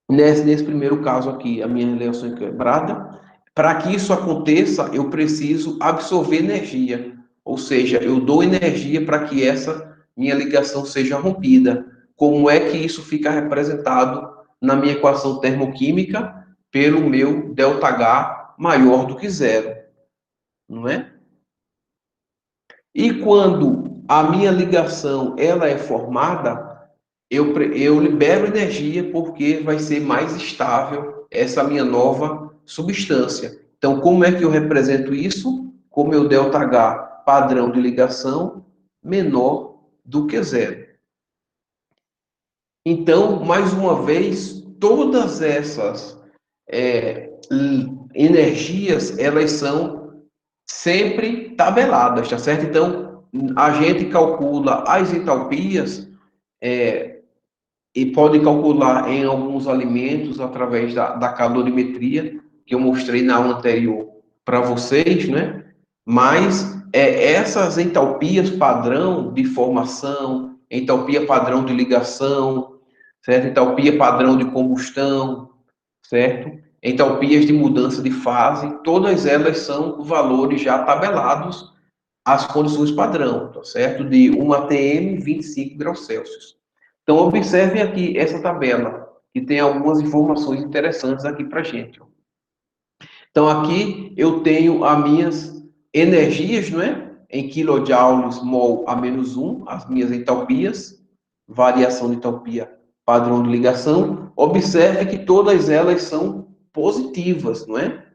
Speaker 1: nesse primeiro caso aqui, a minha ligação é quebrada. Para que isso aconteça, eu preciso absorver energia, ou seja, eu dou energia para que essa minha ligação seja rompida. Como é que isso fica representado na minha equação termoquímica pelo meu ΔH maior do que zero, não é? E quando a minha ligação ela é formada, eu libero energia porque vai ser mais estável essa minha nova substância. Então, como é que eu represento isso? Com meu ΔH padrão de ligação menor do que zero. Então, mais uma vez, todas essas energias, elas são sempre tabeladas, tá certo? Então, a gente calcula as entalpias e pode calcular em alguns alimentos através da calorimetria, que eu mostrei na aula anterior para vocês, né? Mas essas entalpias padrão de formação, entalpia padrão de ligação, certo? Entalpia padrão de combustão, certo? Entalpias de mudança de fase, todas elas são valores já tabelados às condições padrão, tá certo? De 1 atm, 25 graus Celsius. Então, observem aqui essa tabela, que tem algumas informações interessantes aqui para a gente. Então, aqui eu tenho as minhas energias, não é? Em kilojoules mol a menos 1, as minhas entalpias, variação de entalpia, padrão de ligação. Observe que todas elas são positivas, não é?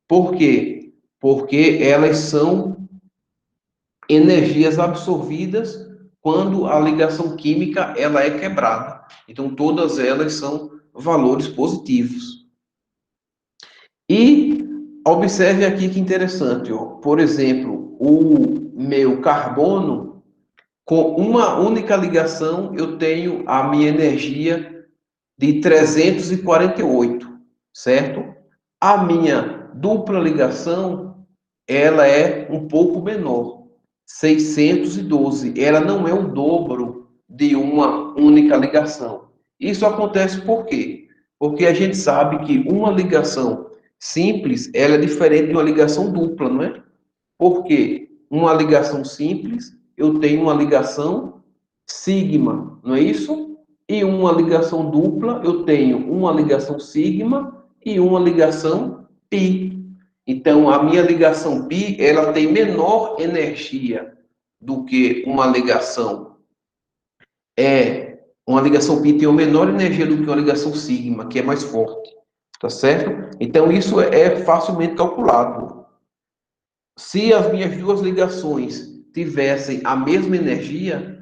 Speaker 1: Por quê? Porque elas são energias absorvidas quando a ligação química ela é quebrada. Então, todas elas são valores positivos. E observe aqui que interessante, ó. Por exemplo, o meu carbono, com uma única ligação, eu tenho a minha energia de 348, certo? A minha dupla ligação, ela é um pouco menor, 612. Ela não é o dobro de uma única ligação. Isso acontece por quê? Porque a gente sabe que uma ligação simples, ela é diferente de uma ligação dupla, não é? Porque uma ligação simples, eu tenho uma ligação sigma, não é isso? E uma ligação dupla, eu tenho uma ligação sigma e uma ligação pi. Então, a minha ligação pi, ela tem menor energia do que uma ligação. Uma ligação pi tem uma menor energia do que uma ligação sigma, que é mais forte. Tá certo? Então, isso é facilmente calculado. Se as minhas duas ligações tivessem a mesma energia,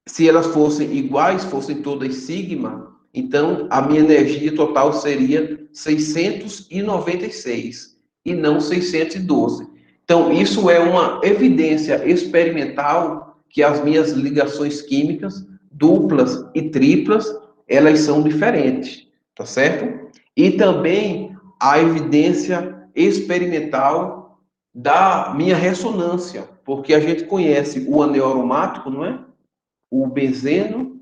Speaker 1: se elas fossem iguais, fossem todas sigma, então a minha energia total seria 696 e não 612. Então, isso é uma evidência experimental que as minhas ligações químicas duplas e triplas, elas são diferentes, tá certo? E também a evidência experimental da minha ressonância, porque a gente conhece o anel aromático, não é? O benzeno.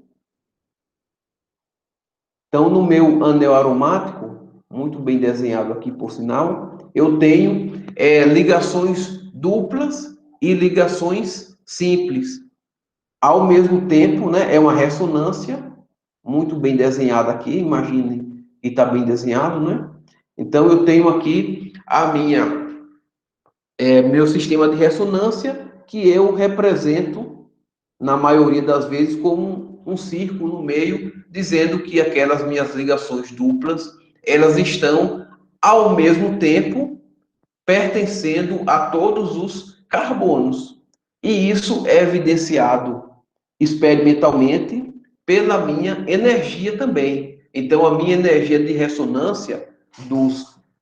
Speaker 1: Então, no meu anel aromático, muito bem desenhado aqui, por sinal, eu tenho ligações duplas e ligações simples. Ao mesmo tempo, né, é uma ressonância muito bem desenhada aqui, imagine que está bem desenhado, né? Então, eu tenho aqui meu sistema de ressonância, que eu represento, na maioria das vezes, como um círculo no meio, dizendo que aquelas minhas ligações duplas, elas estão, ao mesmo tempo, pertencendo a todos os carbonos. E isso é evidenciado experimentalmente pela minha energia também. Então, a minha energia de ressonância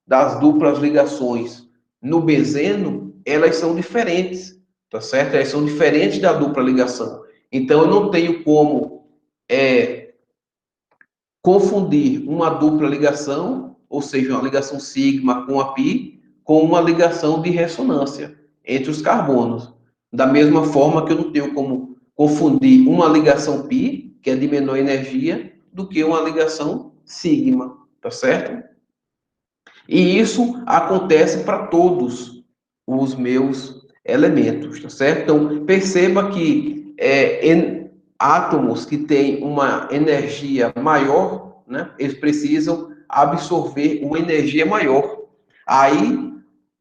Speaker 1: das duplas ligações no benzeno, elas são diferentes, tá certo? Elas são diferentes da dupla ligação. Então, eu não tenho como confundir uma dupla ligação, ou seja, uma ligação sigma com a pi, com uma ligação de ressonância entre os carbonos. Da mesma forma que eu não tenho como confundir uma ligação pi, que é de menor energia, do que uma ligação sigma, tá certo? E isso acontece para todos os meus elementos, tá certo? Então, perceba que átomos que têm uma energia maior, né, eles precisam absorver uma energia maior. Aí,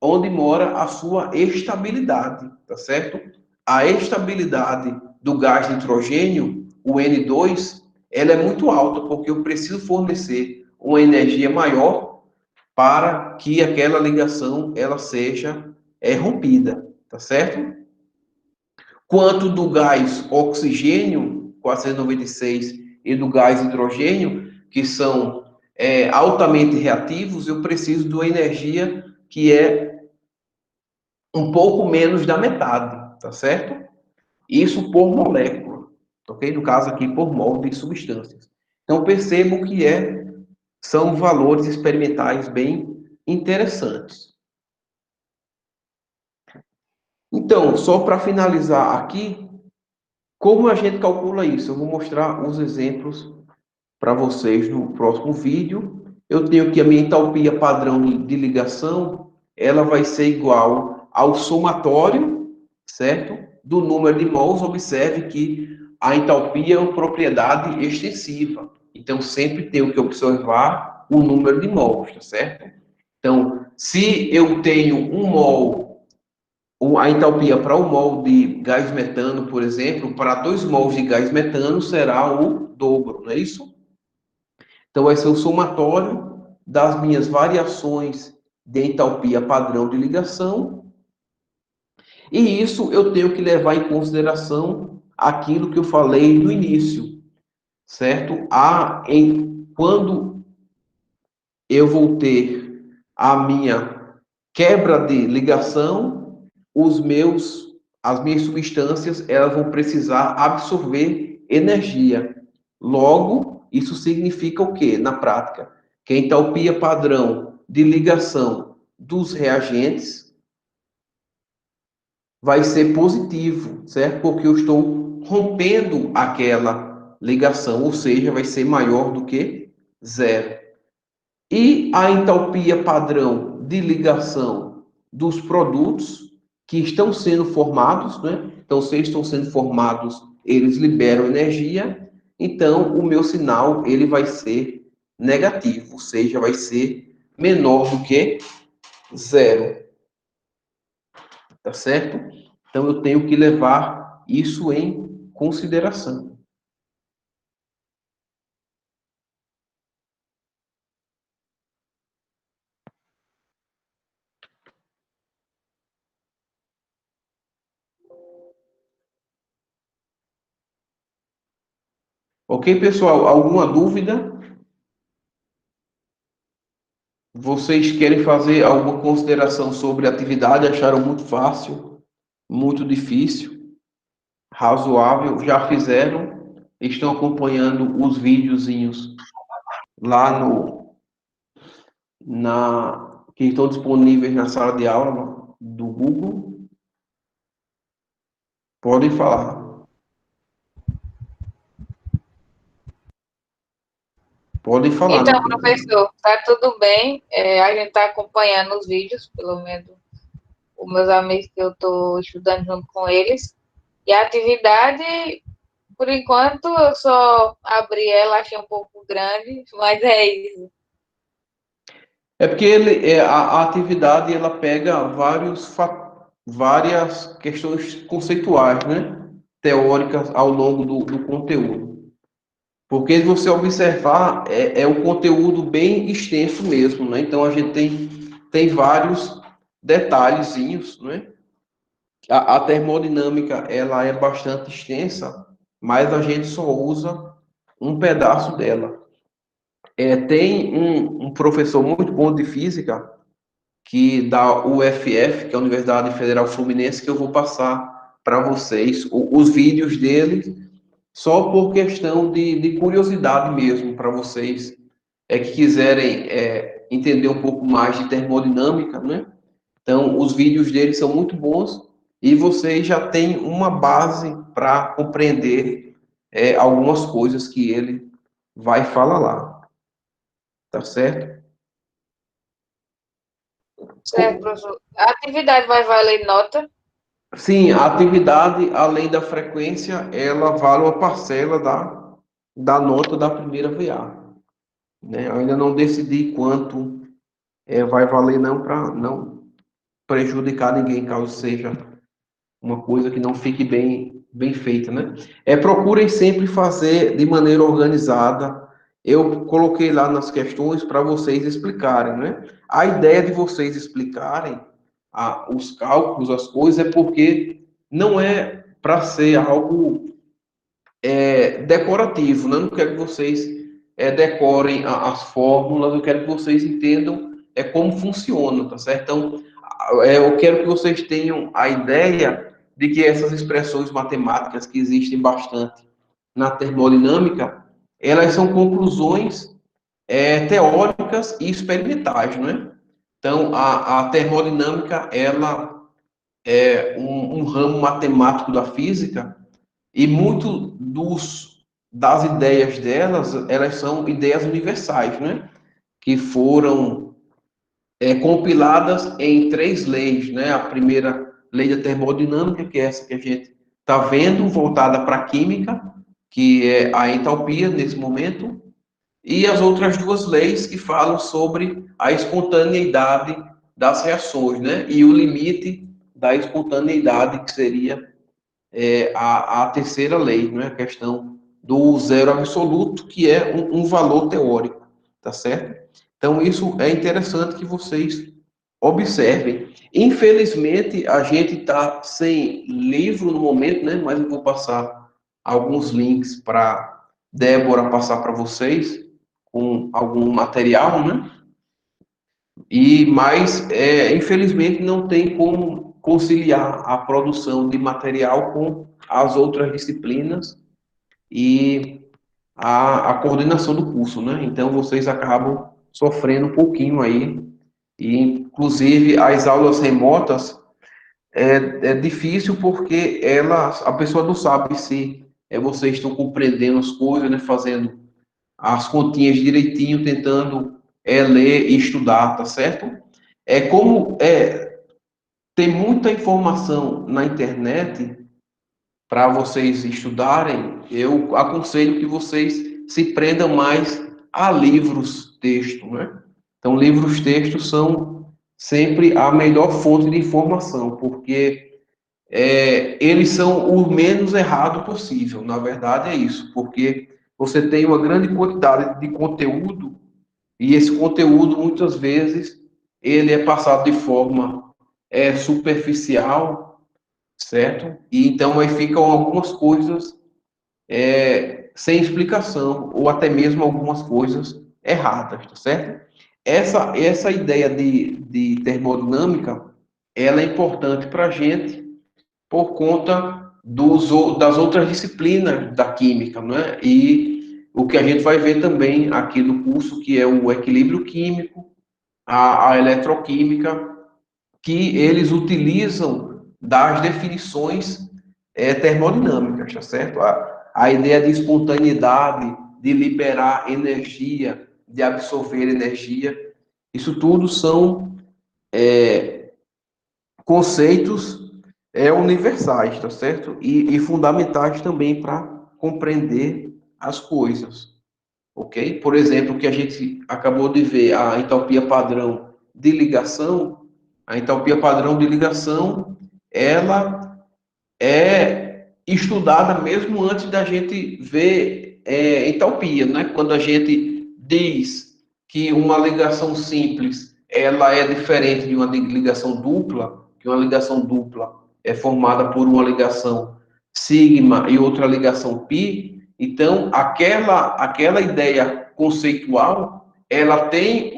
Speaker 1: onde mora a sua estabilidade, tá certo? A estabilidade do gás de nitrogênio, o N2, ela é muito alta, porque eu preciso fornecer uma energia maior para que aquela ligação ela seja rompida, tá certo? Quanto do gás oxigênio, 496, e do gás hidrogênio, que são altamente reativos, eu preciso de uma energia que é um pouco menos da metade, tá certo? Isso por molécula, ok? No caso aqui, por mol de substâncias. Então, percebo que são valores experimentais bem interessantes. Então, só para finalizar aqui, como a gente calcula isso? Eu vou mostrar os exemplos para vocês no próximo vídeo. Eu tenho aqui a minha entalpia padrão de ligação, ela vai ser igual ao somatório, certo? Do número de mols. Observe que a entalpia é uma propriedade extensiva. Então, sempre tenho que observar o número de mols, tá certo? Então, se eu tenho um mol, a entalpia para um mol de gás metano, por exemplo, para 2 mols de gás metano será o dobro, não é isso? Então, vai ser o somatório das minhas variações de entalpia padrão de ligação. E isso eu tenho que levar em consideração aquilo que eu falei no início, certo? Quando eu vou ter a minha quebra de ligação, as minhas substâncias, elas vão precisar absorver energia. Logo, isso significa o quê? Na prática, que a entalpia padrão de ligação dos reagentes vai ser positivo, certo? Porque eu estou rompendo aquela ligação, ou seja, vai ser maior do que zero. E a entalpia padrão de ligação dos produtos que estão sendo formados, né? Então, se eles estão sendo formados, eles liberam energia, então o meu sinal ele vai ser negativo, ou seja, vai ser menor do que zero, tá certo? Então, eu tenho que levar isso em consideração. Ok, pessoal? Alguma dúvida? Vocês querem fazer alguma consideração sobre a atividade? Acharam muito fácil, muito difícil, razoável? Já fizeram? estão acompanhando os videozinhos lá que estão disponíveis na sala de aula do Google? Podem falar. Podem falar,
Speaker 2: Então,
Speaker 1: não tem problema.
Speaker 2: professor, tá tudo bem. A gente está acompanhando os vídeos, pelo menos os meus amigos que eu estou estudando junto com eles. E a atividade, por enquanto, eu só abri ela, achei um pouco grande, mas é isso.
Speaker 1: É porque a atividade ela pega várias questões conceituais, né? Teóricas ao longo do conteúdo. Porque se você observar, é um conteúdo bem extenso mesmo, né? Então a gente tem vários detalhezinhos, né? A termodinâmica ela é bastante extensa, mas a gente só usa um pedaço dela. Tem um professor muito bom de física que da UFF, que é a Universidade Federal Fluminense, que eu vou passar para vocês os vídeos dele, só por questão de curiosidade mesmo, para vocês que quiserem entender um pouco mais de termodinâmica, né? Então, os vídeos dele são muito bons e vocês já têm uma base para compreender algumas coisas que ele vai falar lá, tá certo?
Speaker 2: Certo, professor. A atividade vai valer nota?
Speaker 1: Sim, a atividade, além da frequência, ela vale uma parcela da nota da primeira VA, né? Eu ainda não decidi quanto vai valer, não, para não prejudicar ninguém, caso seja uma coisa que não fique bem feita, né? Procurem sempre fazer de maneira organizada. Eu coloquei lá nas questões para vocês explicarem, né? A ideia de vocês explicarem os cálculos, as coisas, é porque não é para ser algo decorativo, né? Eu não quero que vocês decorem as fórmulas, eu quero que vocês entendam como funciona, tá certo? Então, eu quero que vocês tenham a ideia de que essas expressões matemáticas que existem bastante na termodinâmica, elas são conclusões teóricas e experimentais, não é? Então, a termodinâmica, ela é um ramo matemático da física e muito das ideias delas, elas são ideias universais, né? Que foram compiladas em três leis, né? A primeira lei da termodinâmica, que é essa que a gente está vendo, voltada para a química, que é a entalpia nesse momento, e as outras duas leis que falam sobre a espontaneidade das reações, né? E o limite da espontaneidade, que seria a terceira lei, não é? A questão do zero absoluto, que é um valor teórico, tá certo? Então, isso é interessante que vocês observem. Infelizmente, a gente está sem livro no momento, né? Mas eu vou passar alguns links para Débora passar para vocês com algum material, né? Mas, infelizmente, não tem como conciliar a produção de material com as outras disciplinas e a coordenação do curso, né? Então, vocês acabam sofrendo um pouquinho aí, e, inclusive, as aulas remotas é difícil porque a pessoa não sabe se vocês estão compreendendo as coisas, né? Fazendo as continhas direitinho, tentando ler e estudar, tá certo? Como tem muita informação na internet para vocês estudarem, eu aconselho que vocês se prendam mais a livros texto, né? Então, livros textos são sempre a melhor fonte de informação, porque eles são o menos errado possível. Na verdade, é isso, porque você tem uma grande quantidade de conteúdo e esse conteúdo, muitas vezes, ele é passado de forma superficial, certo? E então aí ficam algumas coisas sem explicação, ou até mesmo algumas coisas erradas, tá certo? Essa ideia de termodinâmica, ela é importante para a gente por conta das outras disciplinas da química, não é? E o que a gente vai ver também aqui no curso, que é o equilíbrio químico, a eletroquímica, que eles utilizam das definições termodinâmicas, tá certo? A ideia de espontaneidade, de liberar energia, de absorver energia, isso tudo são conceitos universais, tá certo? E fundamentais também para compreender as coisas, ok? Por exemplo, o que a gente acabou de ver, a entalpia padrão de ligação, a entalpia padrão de ligação, ela é estudada mesmo antes da gente ver entalpia, né? Quando a gente diz que uma ligação simples ela é diferente de uma ligação dupla, que uma ligação dupla é formada por uma ligação sigma e outra ligação pi, então aquela ideia conceitual ela tem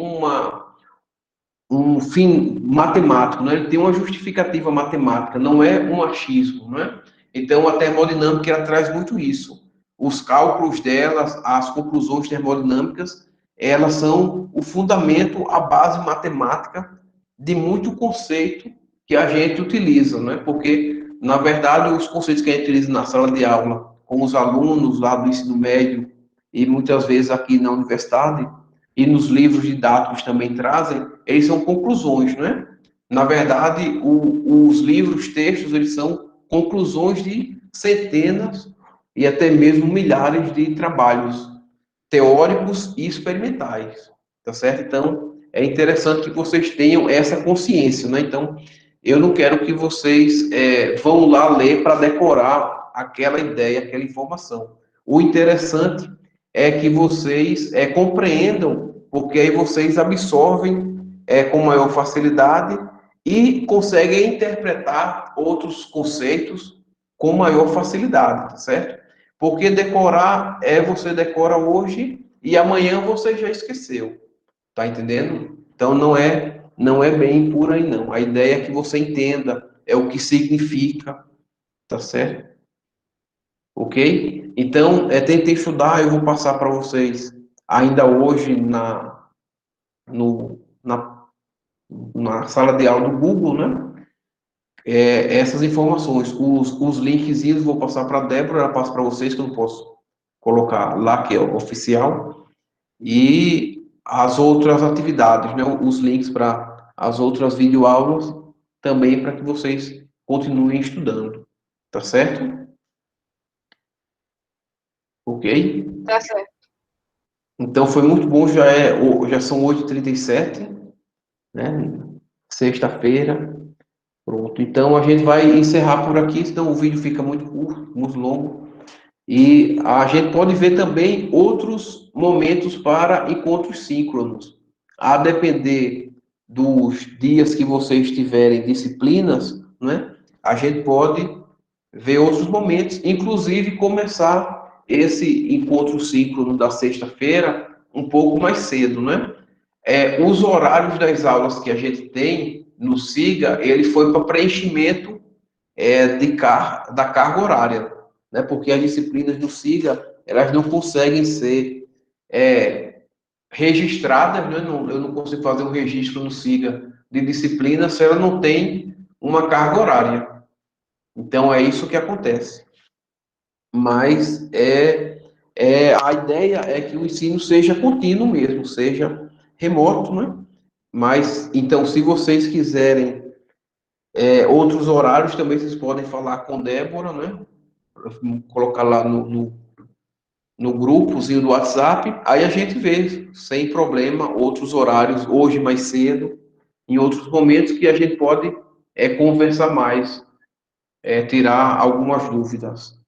Speaker 1: um fim matemático, né? Ele tem uma justificativa matemática, não é um achismo, né? Então, a termodinâmica ela traz muito isso. Os cálculos delas, as conclusões termodinâmicas, elas são o fundamento, a base matemática de muito conceito que a gente utiliza, né? Porque, na verdade, os conceitos que a gente utiliza na sala de aula, com os alunos lá do ensino médio, e muitas vezes aqui na universidade, e nos livros didáticos também trazem, eles são conclusões, né? Na verdade, os livros, textos, eles são conclusões de centenas e até mesmo milhares de trabalhos teóricos e experimentais, tá certo? Então, é interessante que vocês tenham essa consciência, né? Então, eu não quero que vocês vão lá ler para decorar aquela ideia, aquela informação. O interessante é que vocês compreendam, porque aí vocês absorvem com maior facilidade e conseguem interpretar outros conceitos com maior facilidade, tá certo? Porque decorar você decora hoje e amanhã você já esqueceu, tá entendendo? Então não é bem por aí não. A ideia é que você entenda o que significa, tá certo? Ok? Então, tentei estudar, eu vou passar para vocês ainda hoje na, na sala de aula do Google, né? Essas informações, os linkzinhos, vou passar para a Débora, ela passa para vocês, que eu não posso colocar lá, que é oficial, e as outras atividades, né? Os links para as outras videoaulas, também para que vocês continuem estudando, tá certo? Ok?
Speaker 2: Tá certo.
Speaker 1: Então foi muito bom, já são 8h37, né? Sexta-feira. Pronto. Então a gente vai encerrar por aqui, senão o vídeo fica muito curto, muito longo. E a gente pode ver também outros momentos para encontros síncronos. A depender dos dias que vocês tiverem disciplinas, né? A gente pode ver outros momentos, inclusive começar esse encontro síncrono da sexta-feira um pouco mais cedo, né? Os horários das aulas que a gente tem no SIGA, ele foi para preenchimento da carga horária, né? Porque as disciplinas do SIGA, elas não conseguem ser registradas, né? Eu não consigo fazer um registro no SIGA de disciplina se ela não tem uma carga horária. Então, é isso que acontece. Mas a ideia é que o ensino seja contínuo mesmo, seja remoto, né? Mas, então, se vocês quiserem outros horários, também vocês podem falar com Débora, né? Colocar lá no grupozinho do WhatsApp, aí a gente vê, sem problema, outros horários, hoje mais cedo, em outros momentos que a gente pode conversar mais, tirar algumas dúvidas,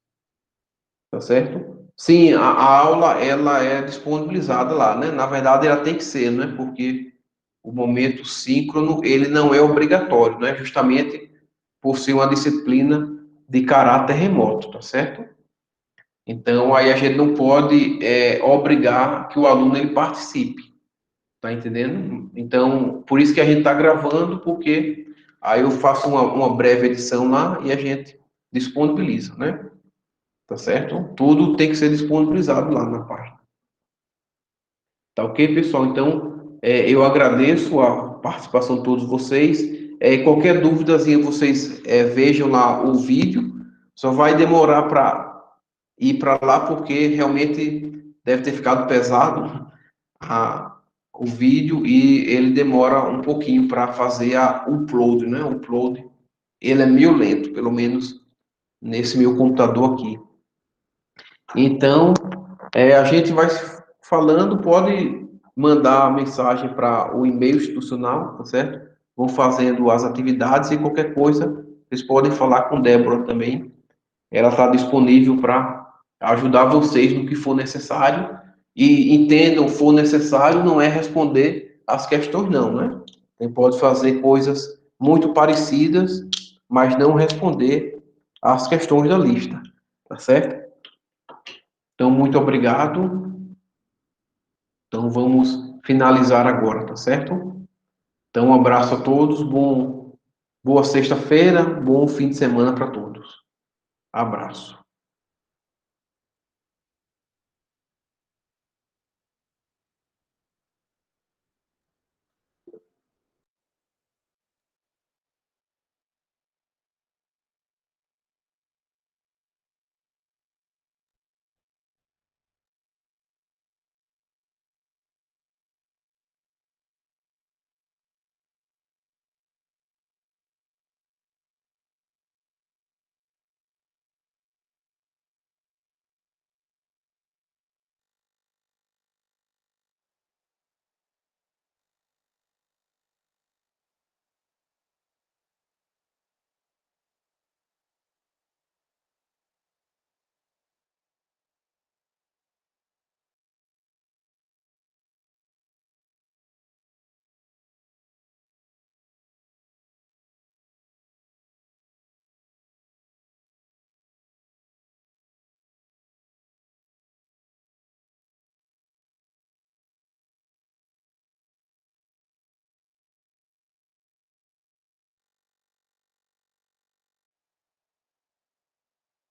Speaker 1: tá certo? Sim, a aula, ela é disponibilizada lá, né? Na verdade, ela tem que ser, né? Porque o momento síncrono, ele não é obrigatório, né? Justamente por ser uma disciplina de caráter remoto, tá certo? Então, aí a gente não pode obrigar que o aluno ele participe, tá entendendo? Então, por isso que a gente está gravando, porque aí eu faço uma breve edição lá e a gente disponibiliza, né? Tá certo? Tudo tem que ser disponibilizado lá na página. Tá ok, pessoal? Então, eu agradeço a participação de todos vocês. Qualquer dúvidazinha, vocês vejam lá o vídeo. Só vai demorar para ir para lá, porque realmente deve ter ficado pesado o vídeo e ele demora um pouquinho para fazer o upload, né? O upload, ele é meio lento, pelo menos nesse meu computador aqui. Então, a gente vai falando, pode mandar mensagem para o e-mail institucional, tá certo? Vão fazendo as atividades e qualquer coisa, vocês podem falar com Débora também. Ela está disponível para ajudar vocês no que for necessário. E entendam, for necessário, não é responder as questões, não, né? Você pode fazer coisas muito parecidas, mas não responder as questões da lista, tá certo? Então, muito obrigado. Então, vamos finalizar agora, tá certo? Então, um abraço a todos, boa sexta-feira, bom fim de semana para todos. Abraço.